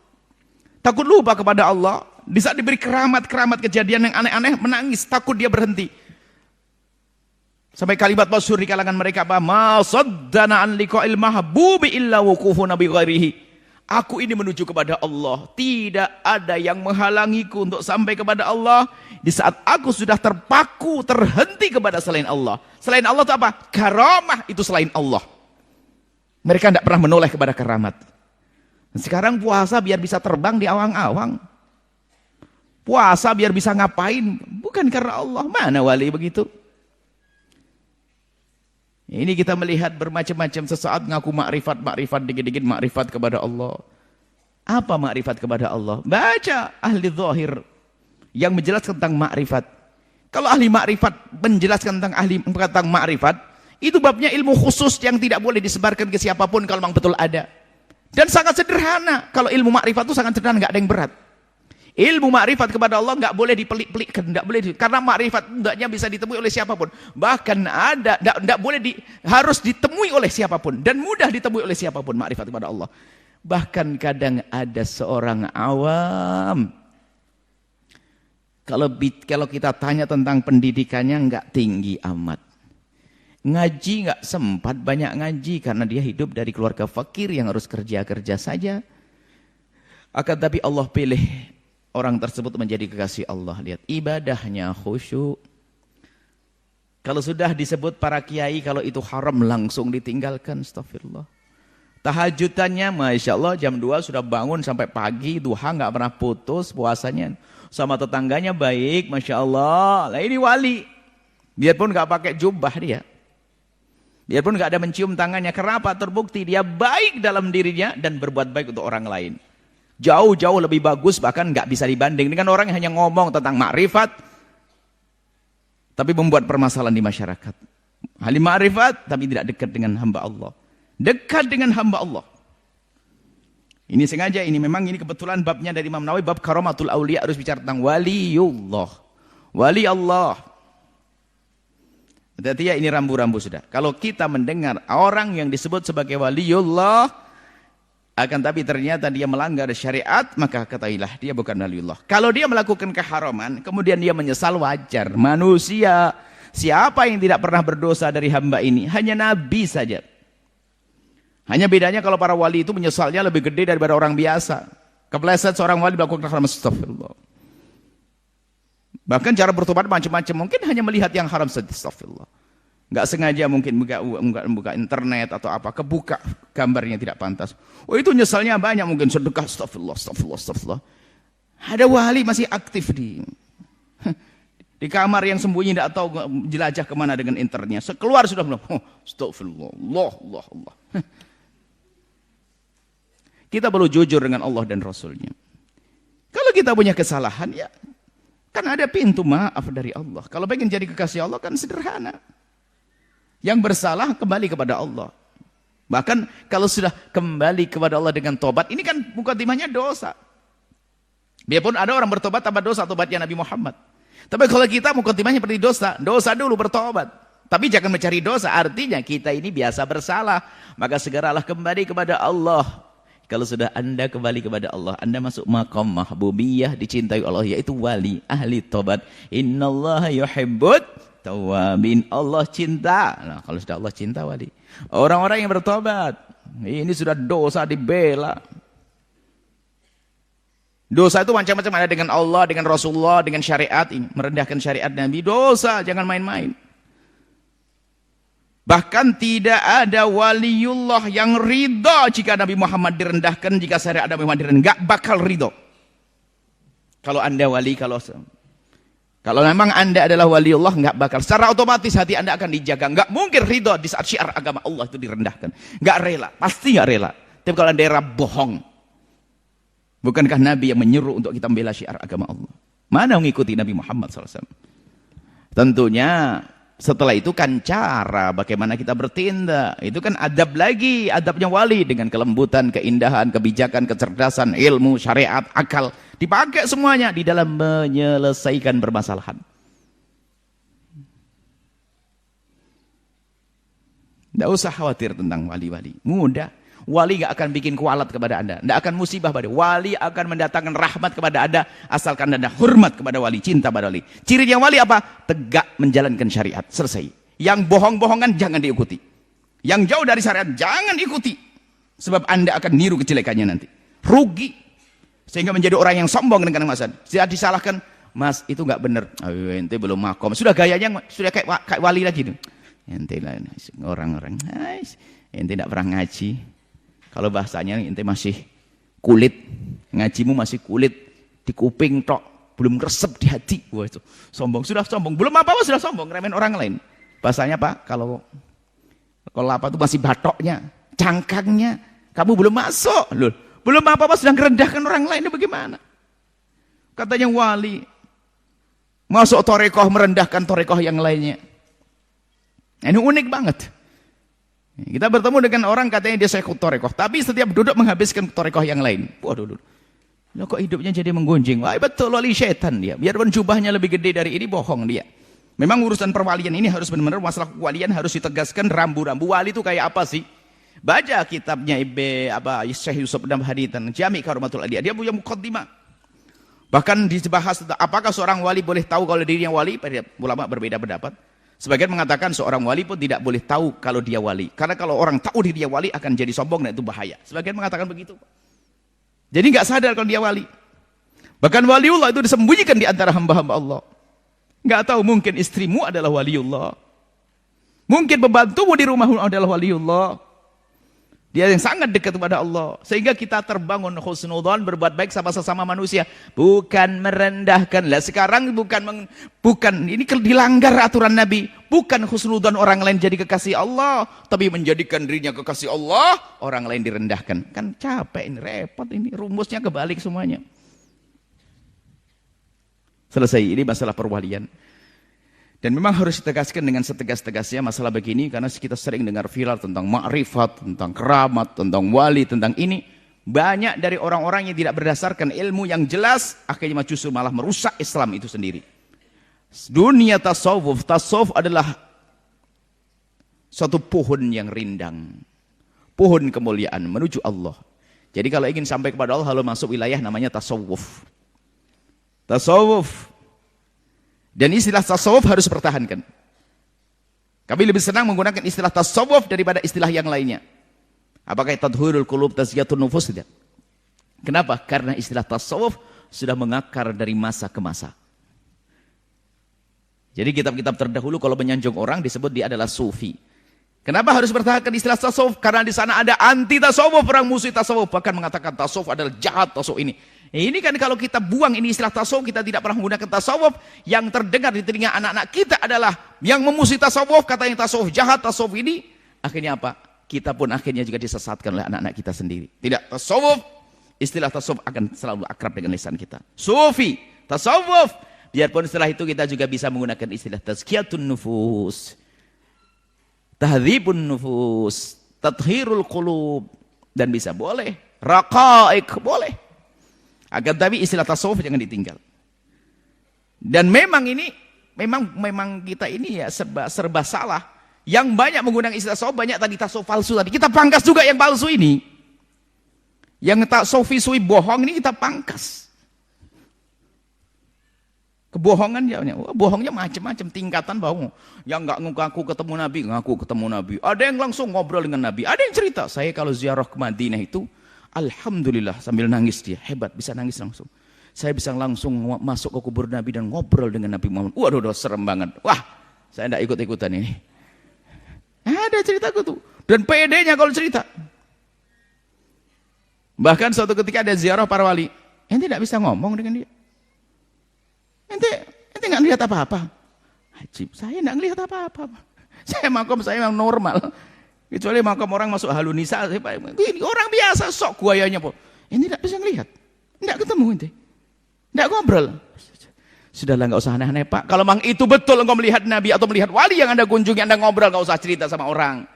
Takut lupa kepada Allah. Di saat diberi keramat kejadian yang aneh-aneh, menangis, takut dia berhenti. Sampai kalimat masyhur di kalangan mereka apa? Ma saddana an liqa'il mahbubi illa wuqufuna bi ghairihi. Aku ini menuju kepada Allah. Tidak ada yang menghalangiku untuk sampai kepada Allah. Di saat aku sudah terpaku, terhenti kepada selain Allah. Selain Allah itu apa? Karamah itu selain Allah. Mereka tidak pernah menoleh kepada keramat. Sekarang puasa biar bisa terbang di awang-awang. Puasa biar bisa ngapain. Bukan karena Allah. Mana wali begitu? Ini kita melihat bermacam-macam, sesaat ngaku makrifat, dikit-dikit makrifat kepada Allah. Apa makrifat kepada Allah? Baca ahli zahir yang menjelaskan tentang makrifat. Kalau ahli makrifat menjelaskan tentang makrifat, itu babnya ilmu khusus yang tidak boleh disebarkan ke siapapun kalau memang betul ada. Dan sangat sederhana. Kalau ilmu makrifat itu sangat sederhana, nggak ada yang berat. Ilmu makrifat kepada Allah nggak boleh dipelik-pelikkan, nggak boleh karena makrifat hendaknya bisa ditemui oleh siapapun. Bahkan nggak boleh harus ditemui oleh siapapun dan mudah ditemui oleh siapapun makrifat kepada Allah. Bahkan kadang ada seorang awam, kalau kita tanya tentang pendidikannya nggak tinggi amat, ngaji nggak sempat banyak ngaji karena dia hidup dari keluarga fakir yang harus kerja saja. Akan tapi Allah pilih orang tersebut menjadi kekasih Allah. Lihat ibadahnya khusyuk. Kalau sudah disebut para kiai kalau itu haram langsung ditinggalkan. Astagfirullah. Tahajudannya Masya Allah jam 2 sudah bangun sampai pagi. Duha nggak pernah putus puasanya. Sama tetangganya baik Masya Allah. Nah ini wali. Biarpun nggak pakai jubah dia. Biarpun nggak ada mencium tangannya. Kenapa? Terbukti dia baik dalam dirinya dan berbuat baik untuk orang lain. Jauh-jauh lebih bagus, bahkan nggak bisa dibanding dengan orang yang hanya ngomong tentang makrifat tapi membuat permasalahan di masyarakat. Ahli makrifat tapi tidak dekat dengan hamba Allah. Dekat dengan hamba Allah. Ini sengaja, ini kebetulan babnya dari Imam Nawawi, bab karamatul auliya, harus bicara tentang waliullah. Wali Allah. Hati-hati ya, ini rambu-rambu sudah. Kalau kita mendengar orang yang disebut sebagai waliullah akan tapi ternyata dia melanggar syariat, maka ketahuilah dia bukan waliullah. Kalau dia melakukan keharaman, kemudian dia menyesal, wajar. Manusia, siapa yang tidak pernah berdosa dari hamba ini? Hanya Nabi saja. Hanya bedanya kalau para wali itu menyesalnya lebih gede daripada orang biasa. Kepleset seorang wali melakukan keharaman, astagfirullah. Bahkan cara bertobat macam-macam, mungkin hanya melihat yang haram saja, astagfirullah. Nggak sengaja mungkin buka internet atau apa, kebuka gambarnya tidak pantas. Oh itu nyesalnya banyak, mungkin sedekah, astagfirullah. Ada wali masih aktif di kamar yang sembunyi, tidak tahu jelajah kemana dengan internetnya. Sekeluar sudah bilang, astagfirullah, Allah. Kita perlu jujur dengan Allah dan Rasulnya. Kalau kita punya kesalahan, ya kan ada pintu maaf dari Allah. Kalau pengen jadi kekasih Allah kan sederhana. Yang bersalah kembali kepada Allah. Bahkan kalau sudah kembali kepada Allah dengan tobat, ini kan mukadimahnya dosa. Biarpun ada orang bertobat tanpa dosa, tobatnya Nabi Muhammad. Tapi kalau kita mukadimahnya seperti dosa dulu bertobat. Tapi jangan mencari dosa, artinya kita ini biasa bersalah. Maka segeralah kembali kepada Allah. Kalau sudah Anda kembali kepada Allah, Anda masuk maqam mahbubiyah, dicintai Allah, yaitu wali, ahli tobat. Innallaha yuhibbut tawabin, Allah cinta. Nah, kalau sudah Allah cinta wali. Orang-orang yang bertobat, ini sudah dosa dibela. Dosa itu macam-macam, ada dengan Allah, dengan Rasulullah, dengan syariat ini, merendahkan syariat Nabi. Dosa, jangan main-main. Bahkan tidak ada waliullah yang ridha jika Nabi Muhammad direndahkan, jika syariat Nabi Muhammad direndahkan, enggak bakal ridha. Kalau Anda wali, kalau memang Anda adalah waliullah, enggak bakal. Secara otomatis hati Anda akan dijaga. Enggak mungkin ridha di saat syiar agama Allah itu direndahkan. Enggak rela, pasti enggak rela. Tapi kalau daerah bohong, bukankah Nabi yang menyuruh untuk kita membela syiar agama Allah? Mana mengikuti Nabi Muhammad SAW? Tentunya setelah itu kan cara bagaimana kita bertindak. Itu kan adab lagi, adabnya wali dengan kelembutan, keindahan, kebijakan, kecerdasan, ilmu, syariat, akal. Dipakai semuanya di dalam menyelesaikan permasalahan. Tidak usah khawatir tentang wali-wali. Mudah. Wali gak akan bikin kualat kepada Anda. Tidak akan musibah pada wali. Akan mendatangkan rahmat kepada Anda. Asalkan Anda hormat kepada wali. Cinta pada wali. Cirinya wali apa? Tegak menjalankan syariat. Selesai. Yang bohong-bohongan jangan diikuti. Yang jauh dari syariat jangan ikuti. Sebab Anda akan niru kejelekannya nanti. rugi. Sehingga menjadi orang yang sombong dengan kemasan. Dia disalahkan, mas itu nggak benar. Oh, ente belum makom. Sudah gayanya sudah kayak wali lagi nih. Ente lah orang-orang. Ente tidak pernah ngaji. Kalau bahasanya ente masih kulit. Ngajimu masih kulit di kuping tok, belum resep di hati. Wah itu sombong, sudah sombong. Belum apa-apa sudah sombong, ngeremehin orang lain. Bahasanya Pak, kalau apa itu masih batoknya, cangkangnya, kamu belum masuk loh. Belum apa-apa sudah merendahkan orang lain, itu bagaimana? Katanya wali, masuk torekoh merendahkan torekoh yang lainnya. Ini unik banget. Kita bertemu dengan orang katanya dia syekhut torekoh, tapi setiap duduk menghabiskan torekoh yang lain. Waduh, loh kok hidupnya jadi menggunjing? Wah betul wali setan dia. Biarpun jubahnya lebih gede dari ini, bohong dia. Memang urusan perwalian ini harus benar-benar masalah kewalian harus ditegaskan rambu-rambu. Wali itu kayak apa sih? Baca kitabnya Syekh Yusuf Nabhanitan, Jami' Karumatul Aliyah. Dia punya muqaddimah. Bahkan dibahas tentang apakah seorang wali boleh tahu kalau dirinya wali. Ulama berbeda pendapat. Sebagian mengatakan seorang wali pun tidak boleh tahu kalau dia wali. Karena kalau orang tahu dirinya wali akan jadi sombong dan itu bahaya. Sebagian mengatakan begitu. Jadi nggak sadar kalau dia wali. Bahkan waliullah itu disembunyikan di antara hamba-hamba Allah. Nggak tahu mungkin istrimu adalah waliullah. Mungkin pembantumu di rumahmu adalah waliullah. Dia yang sangat dekat kepada Allah. Sehingga kita terbangun husnudzon, berbuat baik sama sesama manusia. Bukan merendahkan. Lah sekarang bukan ini dilanggar aturan Nabi. Bukan husnudzon orang lain jadi kekasih Allah. Tapi menjadikan dirinya kekasih Allah. Orang lain direndahkan. Kan capek ini, repot ini. Rumusnya kebalik semuanya. Selesai, ini masalah perwalian. Dan memang harus ditegaskan dengan setegas-tegasnya masalah begini, karena kita sering dengar viral tentang ma'rifat, tentang keramat, tentang wali, tentang ini. Banyak dari orang-orang yang tidak berdasarkan ilmu yang jelas, akhirnya justru malah merusak Islam itu sendiri. Dunia tasawuf adalah suatu pohon yang rindang. Pohon kemuliaan menuju Allah. Jadi kalau ingin sampai kepada Allah, lalu masuk wilayah namanya tasawuf. Tasawuf. Dan istilah tasawuf harus pertahankan. Kami lebih senang menggunakan istilah tasawuf daripada istilah yang lainnya. Apakah tadhurul qulub tazkiyatun nufus tidak? Kenapa? Karena istilah tasawuf sudah mengakar dari masa ke masa. Jadi kitab-kitab terdahulu kalau menyanjung orang disebut dia adalah sufi. Kenapa harus pertahankan istilah tasawuf? Karena di sana ada anti tasawuf, orang musuh tasawuf, bahkan mengatakan tasawuf adalah jahat, tasawuf ini. Ini kan kalau kita buang ini istilah tasawuf, kita tidak pernah menggunakan tasawuf, yang terdengar di telinga anak-anak kita adalah yang memusuhi tasawuf, kata yang tasawuf jahat, tasawuf ini. Akhirnya apa? Kita pun akhirnya juga disesatkan oleh anak-anak kita sendiri. Tidak, tasawuf, istilah tasawuf akan selalu akrab dengan lisan kita. Sufi, tasawuf. Biarpun setelah itu kita juga bisa menggunakan istilah tazkiyatun nufus, tahdzibun nufus, tathhirul qulub, dan bisa boleh, raqa'iq boleh. Agar tapi istilah tasawuf jangan ditinggal. Dan memang ini memang kita ini ya serba salah. Yang banyak menggunakan istilah tasawuf, banyak tadi tasawuf palsu tadi. Kita pangkas juga yang palsu ini. Yang tasawuf bohong ini kita pangkas. Kebohongan ya, bohongnya macam-macam tingkatan bohong. Yang enggak ngaku ketemu Nabi. Ada yang langsung ngobrol dengan Nabi. Ada yang cerita, saya kalau ziarah ke Madinah itu alhamdulillah, sambil nangis dia, hebat, bisa nangis langsung. Saya bisa langsung masuk ke kubur Nabi dan ngobrol dengan Nabi Muhammad. Waduh, serem banget. Wah, saya tidak ikut-ikutan ini. Ada ceritaku tuh. Dan PD-nya kalau cerita. Bahkan suatu ketika ada ziarah para wali. Ente tidak bisa ngomong dengan dia. Ente nggak ngelihat apa-apa. Ajib, saya nggak ngelihat apa-apa. Saya makom, saya memang normal. Kecuali makam orang masuk halunisa, ini orang biasa sok guayanya po. Ini tidak bisa ngelihat, tidak ketemu ente, tidak ngobrol. Sudahlah, nggak usah aneh-aneh Pak. Kalau memang itu betul engkau melihat Nabi atau melihat wali yang anda kunjungi, anda ngobrol, nggak usah cerita sama orang.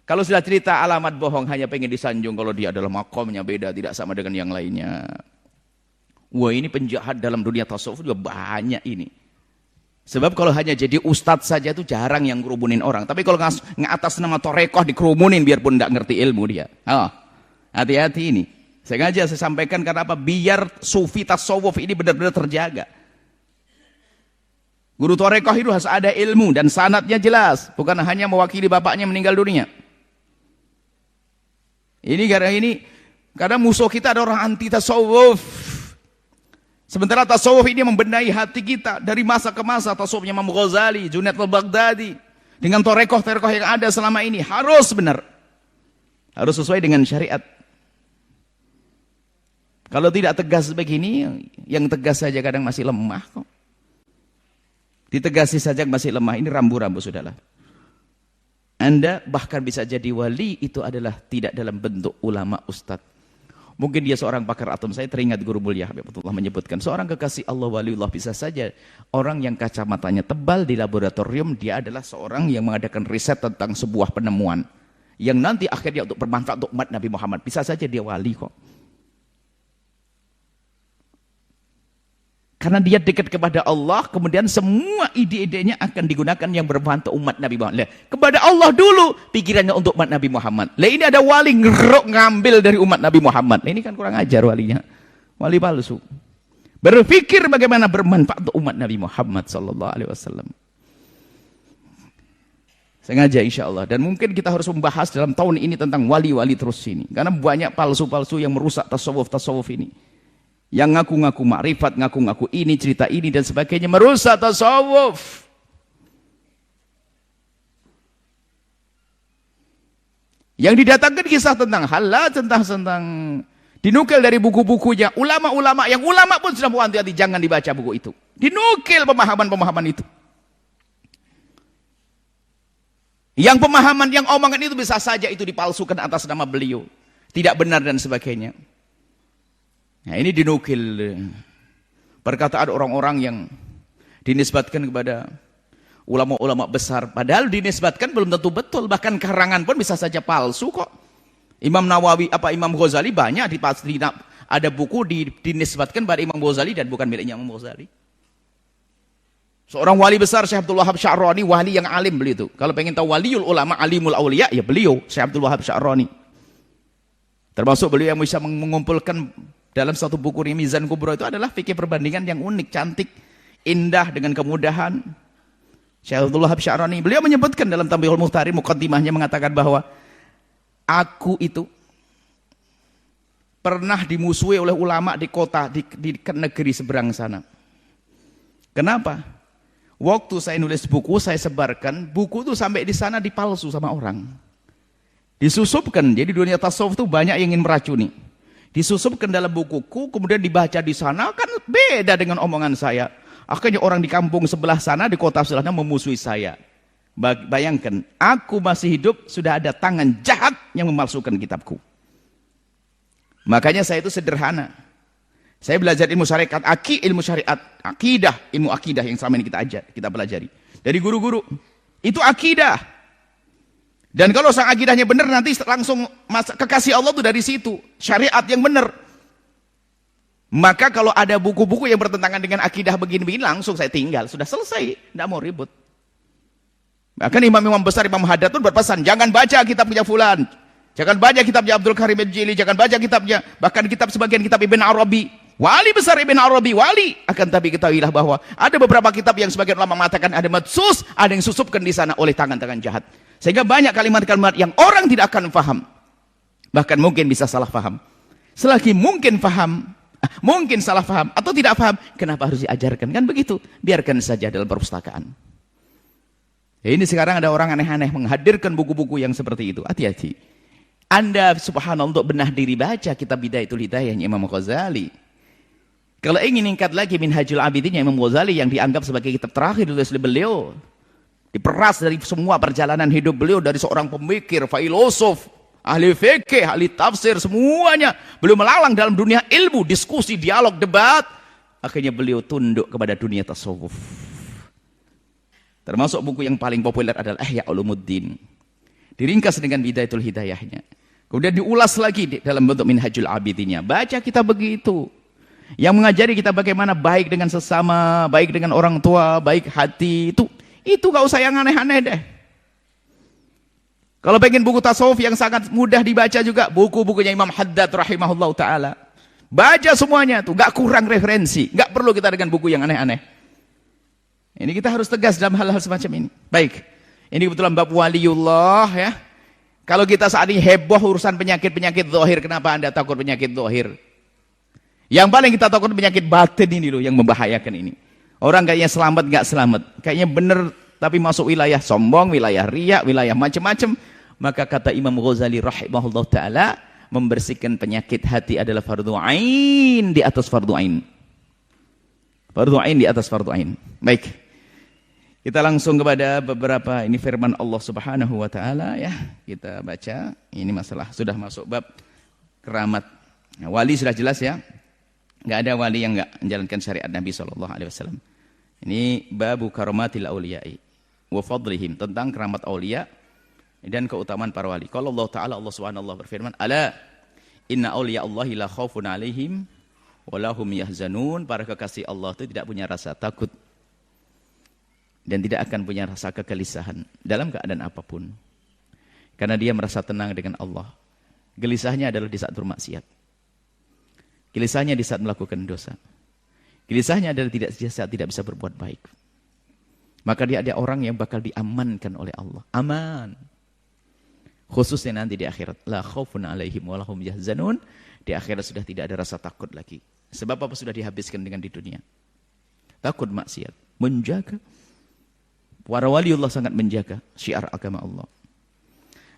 Kalau sudah cerita alamat bohong, hanya pengen disanjung kalau dia adalah makomnya beda, tidak sama dengan yang lainnya. Wah, ini penjahat dalam dunia tasawuf juga banyak ini. Sebab kalau hanya jadi ustadz saja itu jarang yang kerumunin orang. Tapi kalau atas nama torekoh dikerumunin biarpun tidak ngerti ilmu dia. Oh, hati-hati ini. Sengaja saya sampaikan karena apa? Biar sufi tasawuf ini benar-benar terjaga. Guru torekoh itu harus ada ilmu dan sanadnya jelas. Bukan hanya mewakili bapaknya meninggal dunia. Ini karena ini Karena musuh kita ada orang anti tasawuf. Sementara tasawuf ini membenahi hati kita dari masa ke masa. Tasawufnya Imam Ghazali, Junaid al-Baghdadi, dengan torekoh-torekoh yang ada selama ini harus benar, harus sesuai dengan syariat. Kalau tidak tegas begini, yang tegas saja kadang masih lemah kok. Ditegasi saja masih lemah. Ini rambu-rambu sudahlah. Anda bahkan bisa jadi wali itu adalah tidak dalam bentuk ulama ustadz. Mungkin dia seorang pakar atom. Saya teringat guru mulia Habibullah menyebutkan seorang kekasih Allah waliullah bisa saja orang yang kacamatanya tebal di laboratorium, dia adalah seorang yang mengadakan riset tentang sebuah penemuan yang nanti akhirnya untuk bermanfaat untuk umat Nabi Muhammad. Bisa saja dia wali kok. Karena dia dekat kepada Allah, kemudian semua ide-idenya akan digunakan yang bermanfaat untuk umat Nabi Muhammad. Kepada Allah dulu, pikirannya untuk umat Nabi Muhammad. Lah ini ada wali ngerok ngambil dari umat Nabi Muhammad. Nah, ini kan kurang ajar walinya. Wali palsu. Berpikir bagaimana bermanfaat untuk umat Nabi Muhammad sallallahu alaihi wasallam. Sengaja insya Allah. Dan mungkin kita harus membahas dalam tahun ini tentang wali-wali terus ini. Karena banyak palsu-palsu yang merusak tasawuf-tasawuf ini. Yang ngaku-ngaku makrifat, ngaku-ngaku ini, cerita ini dan sebagainya, merusak tasawuf. Yang didatangkan kisah tentang halal, tentang dinukil dari buku-bukunya ulama-ulama, yang ulama pun sudah wanti-wanti jangan dibaca buku itu. Dinukil pemahaman-pemahaman itu. Yang pemahaman, yang omongan itu bisa saja itu dipalsukan atas nama beliau. Tidak benar dan sebagainya. Nah, ini dinukil perkataan orang-orang yang dinisbatkan kepada ulama-ulama besar. Padahal dinisbatkan belum tentu betul. Bahkan karangan pun bisa saja palsu kok. Imam Nawawi, Imam Ghazali banyak ada buku dinisbatkan pada Imam Ghazali dan bukan miliknya Imam Ghazali. Seorang wali besar, Syekh Abdul Wahab Sya'rani, wali yang alim beliau itu. Kalau pengen tahu waliul ulama, alimul auliya, ya beliau, Syekh Abdul Wahab Sya'rani. Termasuk beliau yang bisa mengumpulkan dalam satu buku Mizan Kubro itu adalah fikih perbandingan yang unik, cantik, indah dengan kemudahan. Syekh Abdul Wahab Sya'rani, beliau menyebutkan dalam Tambihul Muhtari, muqaddimahnya mengatakan bahwa aku itu pernah dimusuhi oleh ulama di kota, di negeri seberang sana. Kenapa? Waktu saya nulis buku, saya sebarkan, buku itu sampai di sana dipalsu sama orang. Disusupkan, jadi dunia tasawuf itu banyak yang ingin meracuni. Disusupkan dalam bukuku, kemudian dibaca di sana, kan beda dengan omongan saya. Akhirnya orang di kampung sebelah sana, di kota sebelahnya memusuhi saya. Bayangkan, aku masih hidup, sudah ada tangan jahat yang memalsukan kitabku. Makanya saya itu sederhana. Saya belajar ilmu syariat, ilmu syariat, akidah, ilmu akidah yang selama ini kita pelajari. Dari guru-guru, itu akidah. Dan kalau sang akidahnya benar, nanti langsung kekasih Allah itu dari situ. Syariat yang benar. Maka kalau ada buku-buku yang bertentangan dengan akidah begini-begini, langsung saya tinggal. Sudah selesai, tidak mau ribut. Bahkan imam-imam besar, Imam Haddad pun berpesan, jangan baca kitabnya fulan. Jangan baca kitabnya Abdul Karim Al-Jili, jangan baca kitabnya, bahkan sebagian kitab Ibn Arabi. Wali besar Ibn Arabi, wali. Akan tapi ketahuilah bahwa ada beberapa kitab yang sebagian ulama mengatakan ada madsus, ada yang susupkan di sana oleh tangan-tangan jahat. Sehingga banyak kalimat-kalimat yang orang tidak akan paham. Bahkan mungkin bisa salah paham. Selagi mungkin paham, mungkin salah paham atau tidak paham, kenapa harus diajarkan? Kan begitu. Biarkan saja dalam perpustakaan. Ini sekarang ada orang aneh-aneh menghadirkan buku-buku yang seperti itu. Hati-hati. Anda subhanallah untuk benah diri baca kitab Bidayatul Hidayahnya Imam Ghazali. Kalau ingin meningkat lagi Minhajul Abidin Imam Ghazali yang dianggap sebagai kitab terakhir oleh beliau. Diperas dari semua perjalanan hidup beliau, dari seorang pemikir, filosof, ahli fikih, ahli tafsir, semuanya. Beliau melalang dalam dunia ilmu, diskusi, dialog, debat. Akhirnya beliau tunduk kepada dunia tasawuf. Termasuk buku yang paling populer adalah Ihya Ulumuddin. Diringkas dengan Bidayatul Hidayahnya. Kemudian diulas lagi dalam bentuk Minhajul Abidinnya. Baca kita begitu. Yang mengajari kita bagaimana baik dengan sesama, baik dengan orang tua, baik hati. Itu gak usah yang aneh-aneh deh. Kalau pengen buku tasawuf yang sangat mudah dibaca juga, buku-bukunya Imam Haddad rahimahullah ta'ala. Baca semuanya tuh, gak kurang referensi. Gak perlu kita dengan buku yang aneh-aneh. Ini kita harus tegas dalam hal-hal semacam ini. Baik, ini kebetulan bab waliullah ya. Kalau kita saat ini heboh urusan penyakit-penyakit zahir, kenapa Anda takut penyakit zahir? Yang paling kita takut penyakit batin ini loh, yang membahayakan ini. Orang kayaknya selamat, nggak selamat. Kayaknya benar, tapi masuk wilayah sombong, wilayah riya, wilayah macam-macam. Maka kata Imam Ghazali rahimahullah ta'ala, membersihkan penyakit hati adalah fardu ain di atas fardu ain. Fardu ain di atas fardu ain. Baik. Kita langsung kepada beberapa ini firman Allah Subhanahu wa taala ya. Kita baca. Ini masalah sudah masuk bab keramat. Nah, wali sudah jelas ya. Enggak ada wali yang enggak menjalankan syariat Nabi sallallahu alaihi wasallam. Ini babu karamatil auliya'i wa fadlihim, tentang keramat aulia dan keutamaan para wali. Kalau Allah taala, Allah Subhanahu wa berfirman, "Ala inna auliya Allahi la khaufun 'alaihim wa lahum yahzanun." Para kekasih Allah itu tidak punya rasa takut dan tidak akan punya rasa kegelisahan dalam keadaan apapun. Karena dia merasa tenang dengan Allah. Gelisahnya adalah di saat bermaksiat. Gelisahnya di saat melakukan dosa. Gelisahnya adalah di saat tidak bisa berbuat baik. Maka dia ada orang yang bakal diamankan oleh Allah. Aman. Khususnya nanti di akhirat. La khaufun alaihim wa lahum yahzanun. Di akhirat sudah tidak ada rasa takut lagi. Sebab apa sudah dihabiskan dengan di dunia. Takut maksiat. Menjaga. Para waliullah sangat menjaga syiar agama Allah.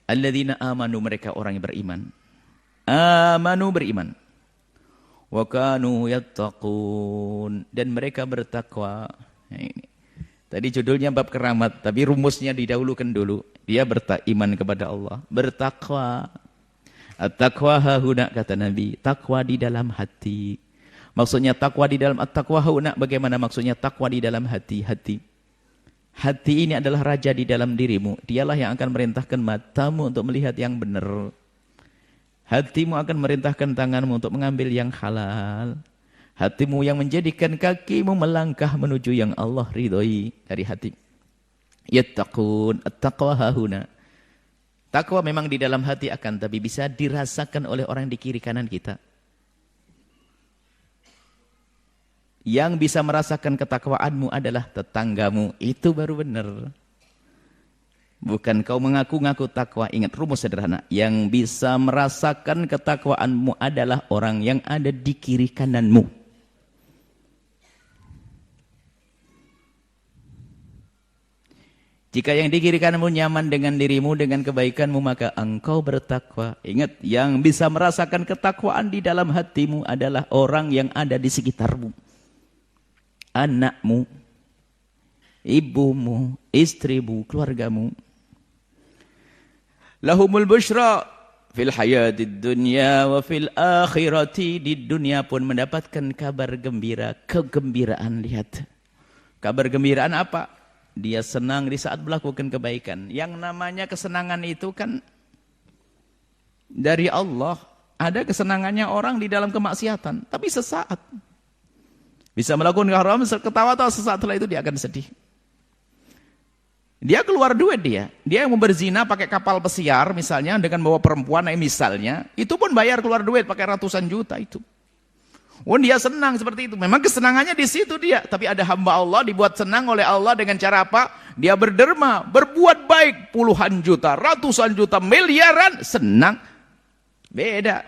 Alladzina amanu, mereka orang yang beriman. Amanu, beriman. Wa kanu yattaqun, dan mereka bertakwa. Nah, ini. Tadi judulnya bab keramat, tapi rumusnya didahulukan dulu. Dia beriman kepada Allah, bertakwa. At-taqwa hahuna, kata Nabi, takwa di dalam hati. Maksudnya takwa di dalam at-taqwa hahuna, bagaimana maksudnya takwa di dalam hati? Hati ini adalah raja di dalam dirimu. Dialah yang akan merintahkan matamu untuk melihat yang benar. Hatimu akan merintahkan tanganmu untuk mengambil yang halal. Hatimu yang menjadikan kakimu melangkah menuju yang Allah ridhoi dari hati. Yattaqun, at-taqwa hahuna. Takwa memang di dalam hati akan, tapi bisa dirasakan oleh orang di kiri kanan kita. Yang bisa merasakan ketakwaanmu adalah tetanggamu. Itu baru benar. Bukan kau mengaku-ngaku takwa. Ingat rumus sederhana. Yang bisa merasakan ketakwaanmu adalah orang yang ada di kiri kananmu. Jika yang di kiri kananmu nyaman dengan dirimu, dengan kebaikanmu, maka engkau bertakwa. Ingat, yang bisa merasakan ketakwaan di dalam hatimu adalah orang yang ada di sekitarmu. Anakmu, ibumu, istrimu, keluargamu. Lahumul busyra fil hayatid dunya wa fil akhirati. Di dunia pun mendapatkan kabar gembira, kegembiraan. Lihat, kabar gembiraan apa? Dia senang di saat melakukan kebaikan. Yang namanya kesenangan itu kan dari Allah. Ada kesenangannya orang di dalam kemaksiatan, tapi sesaat. Bisa melakukan haram, ketawa atau sesaat setelah itu dia akan sedih. Dia keluar duit dia. Dia yang mau berzina pakai kapal pesiar misalnya dengan bawa perempuan misalnya, itu pun bayar keluar duit pakai ratusan juta itu. Oh, dia senang seperti itu. Memang kesenangannya di situ dia. Tapi ada hamba Allah dibuat senang oleh Allah dengan cara apa? Dia berderma, berbuat baik puluhan juta, ratusan juta, miliaran, senang. Beda.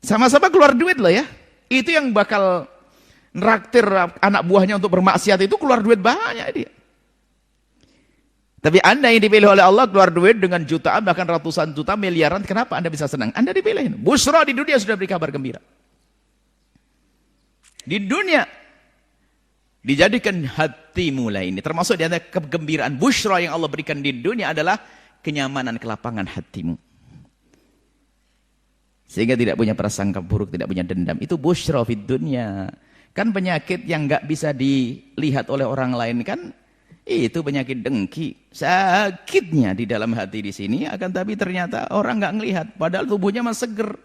Sama-sama keluar duit loh ya. Itu yang bakal neraktir anak buahnya untuk bermaksiat itu keluar duit banyak dia. Tapi Anda yang dipilih oleh Allah keluar duit dengan jutaan bahkan ratusan juta, miliaran, kenapa Anda bisa senang? Anda dipilih. Busra di dunia sudah beri kabar gembira. Di dunia dijadikan hati mulai ini termasuk di antara kegembiraan busra yang Allah berikan di dunia adalah kenyamanan, kelapangan hatimu. Sehingga tidak punya prasangka buruk, tidak punya dendam. Itu busra fid dunya. Kan penyakit yang enggak bisa dilihat oleh orang lain kan itu penyakit dengki. Sakitnya di dalam hati di sini akan tapi ternyata orang enggak ngelihat padahal tubuhnya masih seger.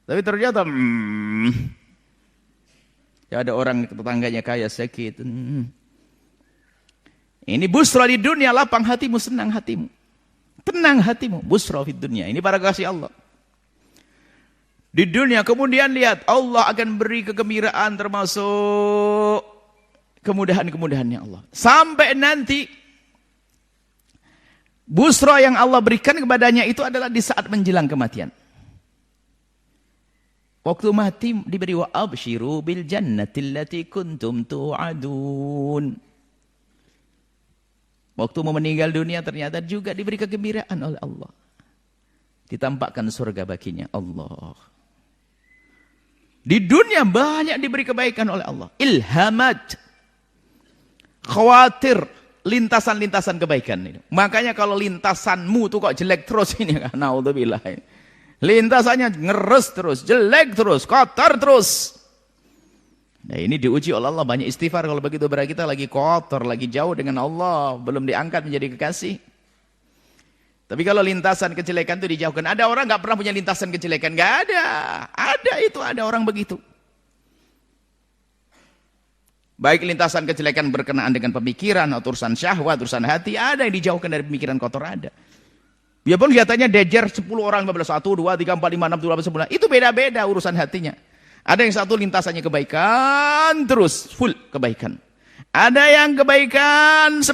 Tapi ternyata ya ada orang tetangganya kaya sakit. Ini busra di dunia, lapang hatimu, senang hatimu. Tenang hatimu, busra fid dunya. Ini para kasih Allah. Di dunia kemudian lihat Allah akan beri kegembiraan termasuk kemudahan-kemudahannya Allah. Sampai nanti Busra yang Allah berikan kepadanya itu adalah di saat menjelang kematian. Waktu mati diberi wa absyiru bil jannati allati kuntum tu'adun. Waktu mau meninggal dunia ternyata juga diberi kegembiraan oleh Allah. Ditampakkan surga baginya Allah. Di dunia banyak diberi kebaikan oleh Allah. Ilhamat. Khawatir. Lintasan-lintasan kebaikan itu. Makanya kalau lintasanmu tuh kok jelek terus ini. Naudzubillah. Lintasannya ngeres terus. Jelek terus. Kotor terus. Nah ini diuji oleh Allah. Banyak istighfar kalau begitu berarti kita lagi kotor. Lagi jauh dengan Allah. Belum diangkat menjadi kekasih. Tapi kalau lintasan kejelekan itu dijauhkan. Ada orang gak pernah punya lintasan kejelekan. Gak ada. Ada orang begitu. Baik lintasan kejelekan berkenaan dengan pemikiran, atau urusan syahwat, urusan hati. Ada yang dijauhkan dari pemikiran kotor, ada. Biarpun kelihatannya dejer 10 orang, 15, 1, 2, 3, 4, 5, 6, 7, 8, 9. Itu beda-beda urusan hatinya. Ada yang satu lintasannya kebaikan, terus full kebaikan. Ada yang kebaikan 10,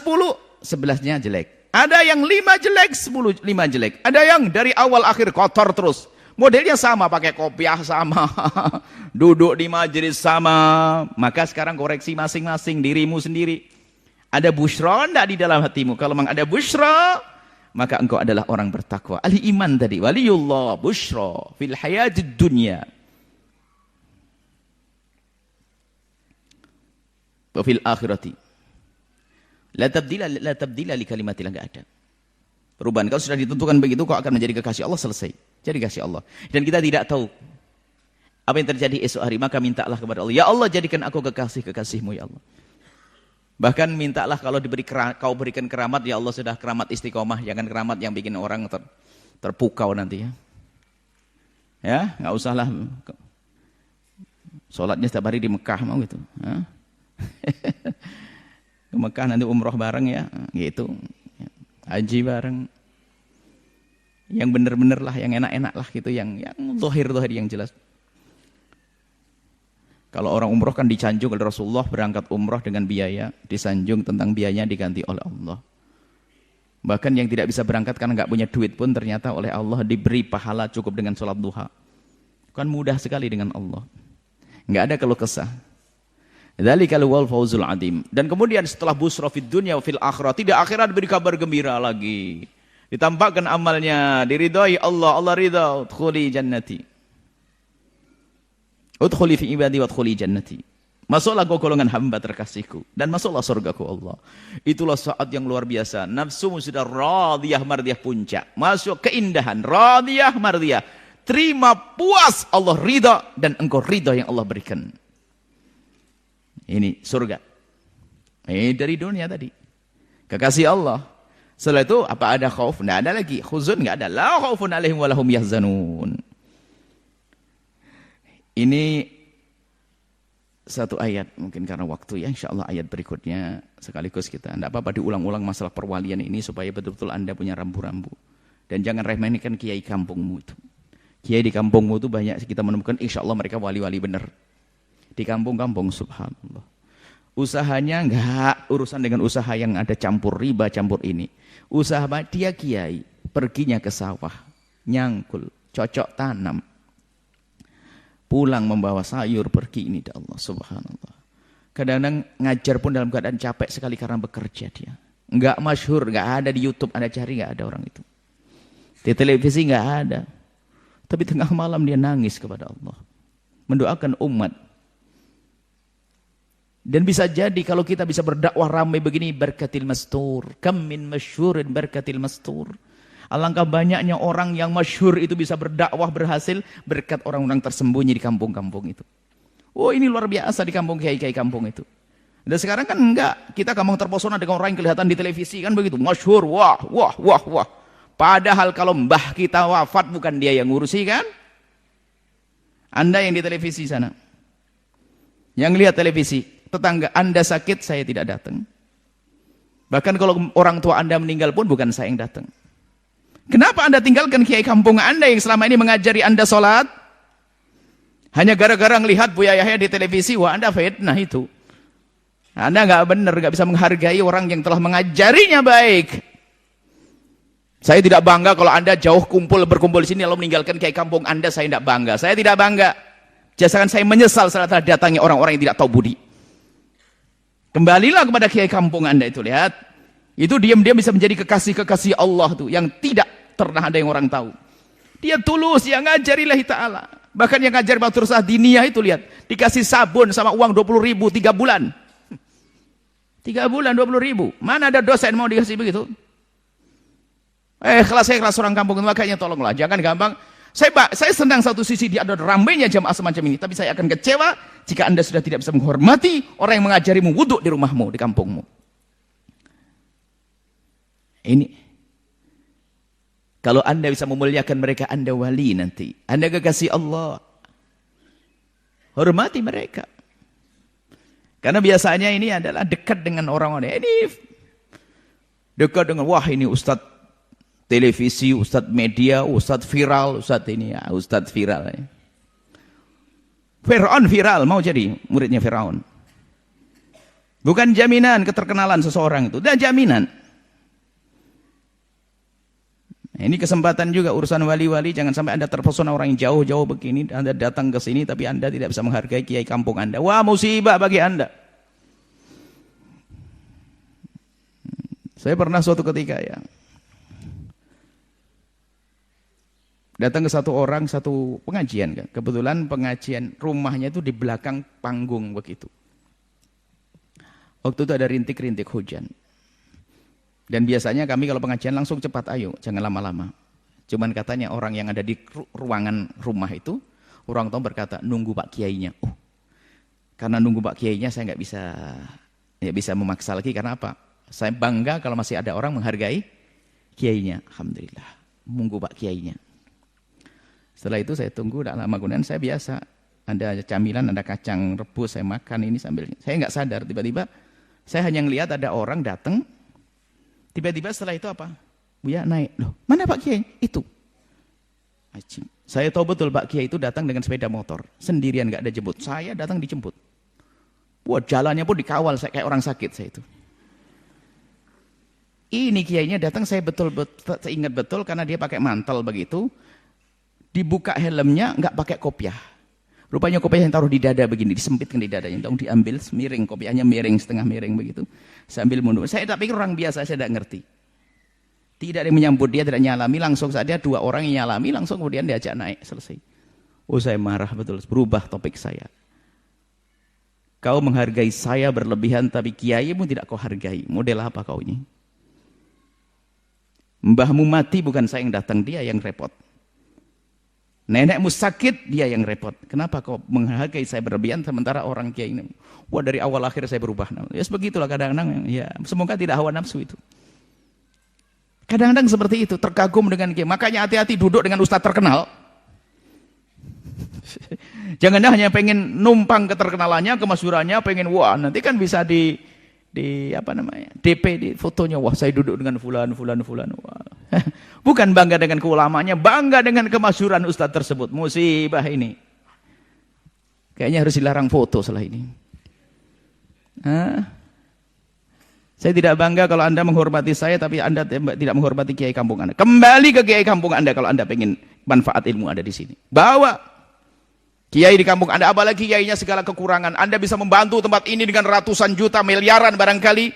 11-nya jelek. Ada yang 5 jelek, 10, 5 jelek. Ada yang dari awal akhir kotor terus. Modelnya sama, pakai kopiah sama. Duduk di majelis sama. Maka sekarang koreksi masing-masing dirimu sendiri. Ada busyra enggak di dalam hatimu? Kalau memang ada busyra, maka engkau adalah orang bertakwa. Ahli iman tadi. Waliyullah busyra fil hayatid dunya. Wa fil akhirati. La tabdila li kalimatillah, enggak ada perubahan. Kalau sudah ditentukan begitu, kau akan menjadi kekasih Allah, selesai. Jadi kasih Allah. Dan kita tidak tahu apa yang terjadi esok hari, maka mintalah kepada Allah. Ya Allah, jadikan aku kekasih-kekasihmu ya Allah. Bahkan mintalah kalau kau berikan keramat, ya Allah sudah keramat istiqomah, jangan keramat yang bikin orang terpukau nanti ya. Ya, enggak usahlah sholatnya setiap hari di Mekah mau gitu. Ke Mekah nanti umroh bareng ya, gitu. Haji bareng. Yang benar-benar lah, yang enak-enak lah gitu, yang zahir-zahir yang jelas. Kalau orang umroh kan disanjung oleh Rasulullah, berangkat umroh dengan biaya, disanjung tentang biayanya diganti oleh Allah. Bahkan yang tidak bisa berangkat karena nggak punya duit pun ternyata oleh Allah diberi pahala cukup dengan sholat duha. Kan mudah sekali dengan Allah. Nggak ada keluh kesah. Dzalikal wal fauzul adim. Dan kemudian setelah busra fid dunya wa fil akhirah, tidak akhirat beri kabar gembira lagi. Ditampakkan amalnya, diridhai Allah, Allah ridha, udkhuli jannati. Udkhuli fi ibadi wa udkhuli jannati. Masuklah kau golongan hamba terkasihku dan masuklah surgaku Allah. Itulah saat yang luar biasa. Nafsumu sudah radiyah mardiyah puncak. Masuk keindahan, radiyah mardiyah. Terima puas, Allah ridha dan engkau ridha yang Allah berikan. Ini surga. Dari dunia tadi. Kekasih Allah. Setelah itu apa ada khauf? Tidak ada lagi. Khuzun tidak ada. La khaufun alaihim wa lahum yahzanun. Ini satu ayat. Mungkin karena waktu ya. InsyaAllah ayat berikutnya sekaligus kita. Tidak apa-apa diulang-ulang masalah perwalian ini. Supaya betul-betul Anda punya rambu-rambu. Dan jangan remehkan kiai kampungmu itu. Kiai di kampungmu itu banyak kita menemukan. InsyaAllah mereka wali-wali benar. Di kampung-kampung subhanallah. Usahanya enggak urusan dengan usaha yang ada campur riba, campur ini. Usaha dia kiai, perginya ke sawah, nyangkul, cocok tanam. Pulang membawa sayur, pergi ini dah Allah subhanallah. Kadang-kadang ngajar pun dalam keadaan capek sekali karena bekerja dia. Enggak masyhur, enggak ada di YouTube, Anda cari enggak ada orang itu. Di televisi enggak ada. Tapi tengah malam dia nangis kepada Allah. Mendoakan umat. Dan bisa jadi kalau kita bisa berdakwah ramai begini, berkatil mastur. Kam min masyhurin berkatil mastur. Alangkah banyaknya orang yang masyhur itu bisa berdakwah berhasil berkat orang-orang tersembunyi di kampung-kampung itu. Oh ini luar biasa di kampung kiai-kiai kampung itu. Dan sekarang kan enggak, kita kampung terpesona dengan orang yang kelihatan di televisi kan begitu, masyhur, wah. Padahal kalau mbah kita wafat bukan dia yang ngurusi kan? Anda yang di televisi sana. Yang lihat televisi, tetangga Anda sakit, saya tidak datang. Bahkan kalau orang tua Anda meninggal pun bukan saya yang datang. Kenapa Anda tinggalkan kiai kampung Anda yang selama ini mengajari Anda sholat? Hanya gara-gara melihat Buya Yahya di televisi, wah Anda fitnah itu. Anda nggak benar, nggak bisa menghargai orang yang telah mengajarinya baik. Saya tidak bangga kalau Anda jauh berkumpul di sini lalu meninggalkan kiai kampung Anda, saya tidak bangga. Saya tidak bangga. Jangan saya menyesal setelah datangi orang-orang yang tidak tahu budi. Kembalilah kepada kiai kampung Anda itu, lihat. Itu diam-diam bisa menjadi kekasih-kekasih Allah tuh yang tidak pernah ada yang orang tahu. Dia tulus, dia ngajari lillahi ta'ala. Bahkan yang ngajar madrasah diniyah itu lihat, dikasih sabun sama uang 20.000 3 bulan. 3 bulan 20.000. Mana ada dosen mau dikasih begitu? Kelas orang kampung, makanya tolonglah jangan gampang. Saya senang satu sisi dia ada ramainya jamaah semacam ini, tapi saya akan kecewa jika Anda sudah tidak bisa menghormati orang yang mengajarimu wudhu di rumahmu, di kampungmu. Ini kalau Anda bisa memuliakan mereka, Anda wali nanti. Anda kekasih Allah. Hormati mereka. Karena biasanya ini adalah dekat dengan orang-orang. Ini dekat dengan, wah ini ustadz televisi, ustadz media, ustadz viral, ustadz ini ya, ustadz viral. Ya. Fir'aun viral, mau jadi muridnya Fir'aun. Bukan jaminan keterkenalan seseorang itu, dan jaminan. Nah, ini kesempatan juga urusan wali-wali, jangan sampai Anda terpesona orang yang jauh-jauh begini, Anda datang ke sini tapi Anda tidak bisa menghargai kiai kampung Anda. Wah, musibah bagi Anda. Saya pernah suatu ketika ya, datang ke satu pengajian kan. Kebetulan pengajian rumahnya itu di belakang panggung begitu. Waktu itu ada rintik-rintik hujan. Dan biasanya kami kalau pengajian langsung cepat, ayo, jangan lama-lama. Cuman katanya orang yang ada di ruangan rumah itu, orang tua berkata, nunggu Pak Kiainya. Oh, karena nunggu Pak Kiainya saya nggak bisa memaksa lagi, karena apa? Saya bangga kalau masih ada orang menghargai Kiainya. Alhamdulillah, nunggu Pak Kiainya. Setelah itu saya tunggu, tidak lama kemudian saya biasa. Ada camilan, ada kacang rebus, saya makan ini sambil. Saya nggak sadar, tiba-tiba saya hanya ngelihat ada orang datang. Tiba-tiba setelah itu apa? Buya naik. Loh, mana Pak Kiai? Itu. Saya tahu betul Pak Kiai itu datang dengan sepeda motor. Sendirian, nggak ada jemput. Saya datang dijemput. Wah, jalannya pun dikawal, saya kayak orang sakit saya itu. Ini Kiainya datang, saya ingat betul karena dia pakai mantel begitu. Dibuka helmnya, nggak pakai kopiah. Rupanya kopiah yang taruh di dada begini, disempitkan di dadanya. Lalu diambil, miring, kopiahnya miring, setengah miring begitu. Sambil mundur. Saya tak pikir orang biasa, saya tidak ngerti. Tidak ada yang menyambut dia, tidak nyalami. Langsung saja 2 orang yang nyalami, langsung kemudian diajak naik, selesai. Oh, saya marah betul, berubah topik saya. Kau menghargai saya berlebihan, tapi kiaimu tidak kau hargai. Model apa kau ini? Mbahmu mati, bukan saya yang datang, dia yang repot. Nenekmu sakit, dia yang repot. Kenapa kau menghargai saya berlebihan sementara orang kiai ini? Wah, dari awal akhir saya berubah. Ya sebegitulah kadang-kadang. Ya, semoga tidak hawa nafsu itu. Kadang-kadang seperti itu, terkagum dengan kiai. Makanya hati-hati duduk dengan ustadz terkenal. Jangan hanya pengen numpang keterkenalannya, kemasyhurannya, pengen wah nanti kan bisa di DP di fotonya, wah saya duduk dengan fulan. Wah. Bukan bangga dengan keulamanya, bangga dengan kemasyhuran ustadz tersebut. Musibah ini. Kayaknya harus dilarang foto setelah ini. Saya tidak bangga kalau Anda menghormati saya, tapi Anda tidak menghormati kiai kampung Anda. Kembali ke kiai kampung Anda kalau Anda pengen manfaat ilmu ada di sini. Bawa kiai di kampung Anda, apalagi kiainya segala kekurangan. Anda bisa membantu tempat ini dengan ratusan juta, miliaran barangkali.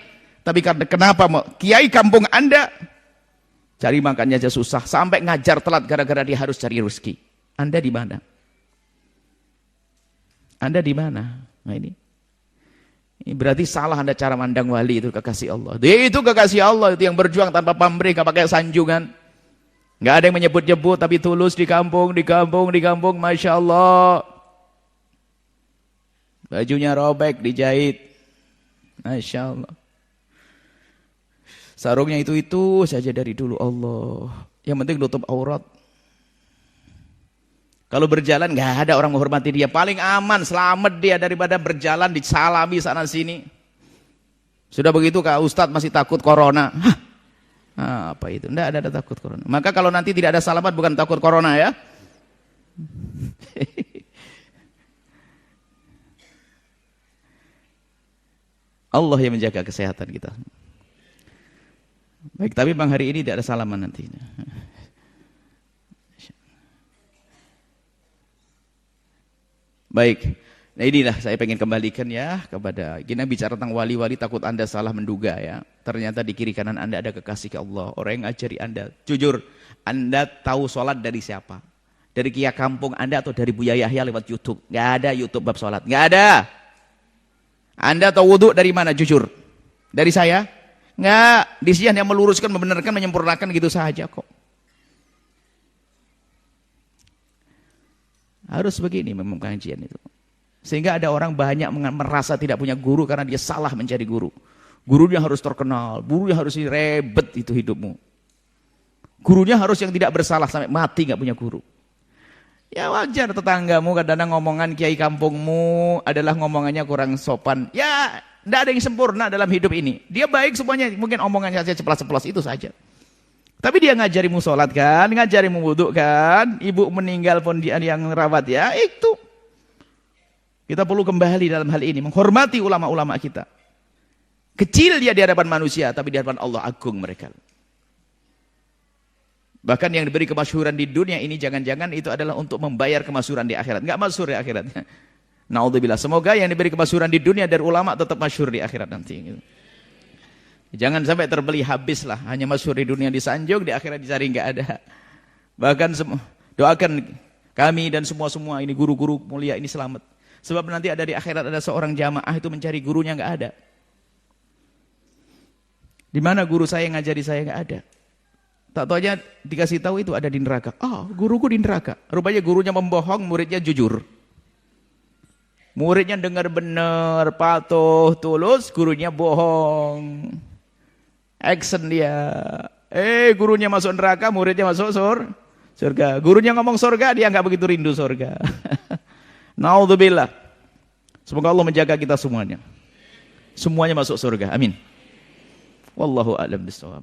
Tapi kenapa kiai kampung Anda cari makannya aja susah, sampai ngajar telat gara-gara dia harus cari rezeki. Anda di mana? Anda di mana? Nah ini berarti salah Anda cara mandang wali itu kekasih Allah. Itu kekasih Allah itu yang berjuang tanpa pamrih, gak pakai sanjungan. Gak ada yang menyebut-nyebut tapi tulus di kampung, Masya Allah. Bajunya robek dijahit, Masya Allah. Sarungnya itu saja dari dulu Allah. Yang penting tutup aurat. Kalau berjalan nggak ada orang menghormati dia, paling aman, selamat dia daripada berjalan disalami sana sini. Sudah begitu Kak Ustadz masih takut corona. Apa itu? Nggak ada takut corona. Maka kalau nanti tidak ada salamat bukan takut corona ya. Allah yang menjaga kesehatan kita. Baik, tapi Bang hari ini tidak ada salaman nanti. Baik, nah inilah saya pengen kembalikan ya kepada, kita bicara tentang wali-wali, takut Anda salah menduga ya. Ternyata di kiri kanan Anda ada kekasih ke Allah, orang yang ngajari Anda. Jujur, Anda tahu sholat dari siapa? Dari Kia Kampung Anda atau dari Buya Yahya lewat YouTube? Nggak ada YouTube bab sholat, nggak ada. Anda tahu wudhu dari mana? Jujur, dari saya? Nggak, di sini hanya meluruskan, membenarkan, menyempurnakan gitu saja kok. Harus begini memang pengajian itu. Sehingga ada orang banyak merasa tidak punya guru karena dia salah mencari guru. Gurunya harus terkenal, gurunya harus ribet itu hidupmu. Gurunya harus yang tidak bersalah sampai mati nggak punya guru. Ya wajar tetanggamu kadang-kadang ngomongan kiai kampungmu adalah ngomongannya kurang sopan. Ya, tidak ada yang sempurna dalam hidup ini. Dia baik semuanya, mungkin omongannya saja ceplas-ceplos itu saja. Tapi dia ngajarimu sholat kan, ngajarimu wudhu kan, ibu meninggal pun dia yang rawat ya, itu. Kita perlu kembali dalam hal ini, menghormati ulama-ulama kita. Kecil dia di hadapan manusia, tapi di hadapan Allah agung mereka. Bahkan yang diberi kemasyhuran di dunia ini, jangan-jangan itu adalah untuk membayar kemasyhuran di akhirat. Enggak masyhur di akhiratnya. Naudzubillah. Semoga yang diberi kemasyhuran di dunia dari ulama tetap masyhur di akhirat nanti. Jangan sampai terbeli habis lah, hanya masyhur di dunia disanjung, di akhirat dicari nggak ada. Bahkan doakan kami dan semua ini guru-guru mulia ini selamat. Sebab nanti ada di akhirat ada seorang jamaah itu mencari gurunya nggak ada. Di mana guru saya yang ngajari saya nggak ada. Tak tahu aja dikasih tahu itu ada di neraka. Oh, guruku di neraka. Rupanya gurunya membohong, muridnya jujur. Muridnya dengar benar, patuh, tulus, gurunya bohong. Action dia. Gurunya masuk neraka, muridnya masuk surga. Gurunya ngomong surga, dia nggak begitu rindu surga. Naudzubillah. Semoga Allah menjaga kita semuanya. Semuanya masuk surga. Amin. Wallahu a'lam bishawab.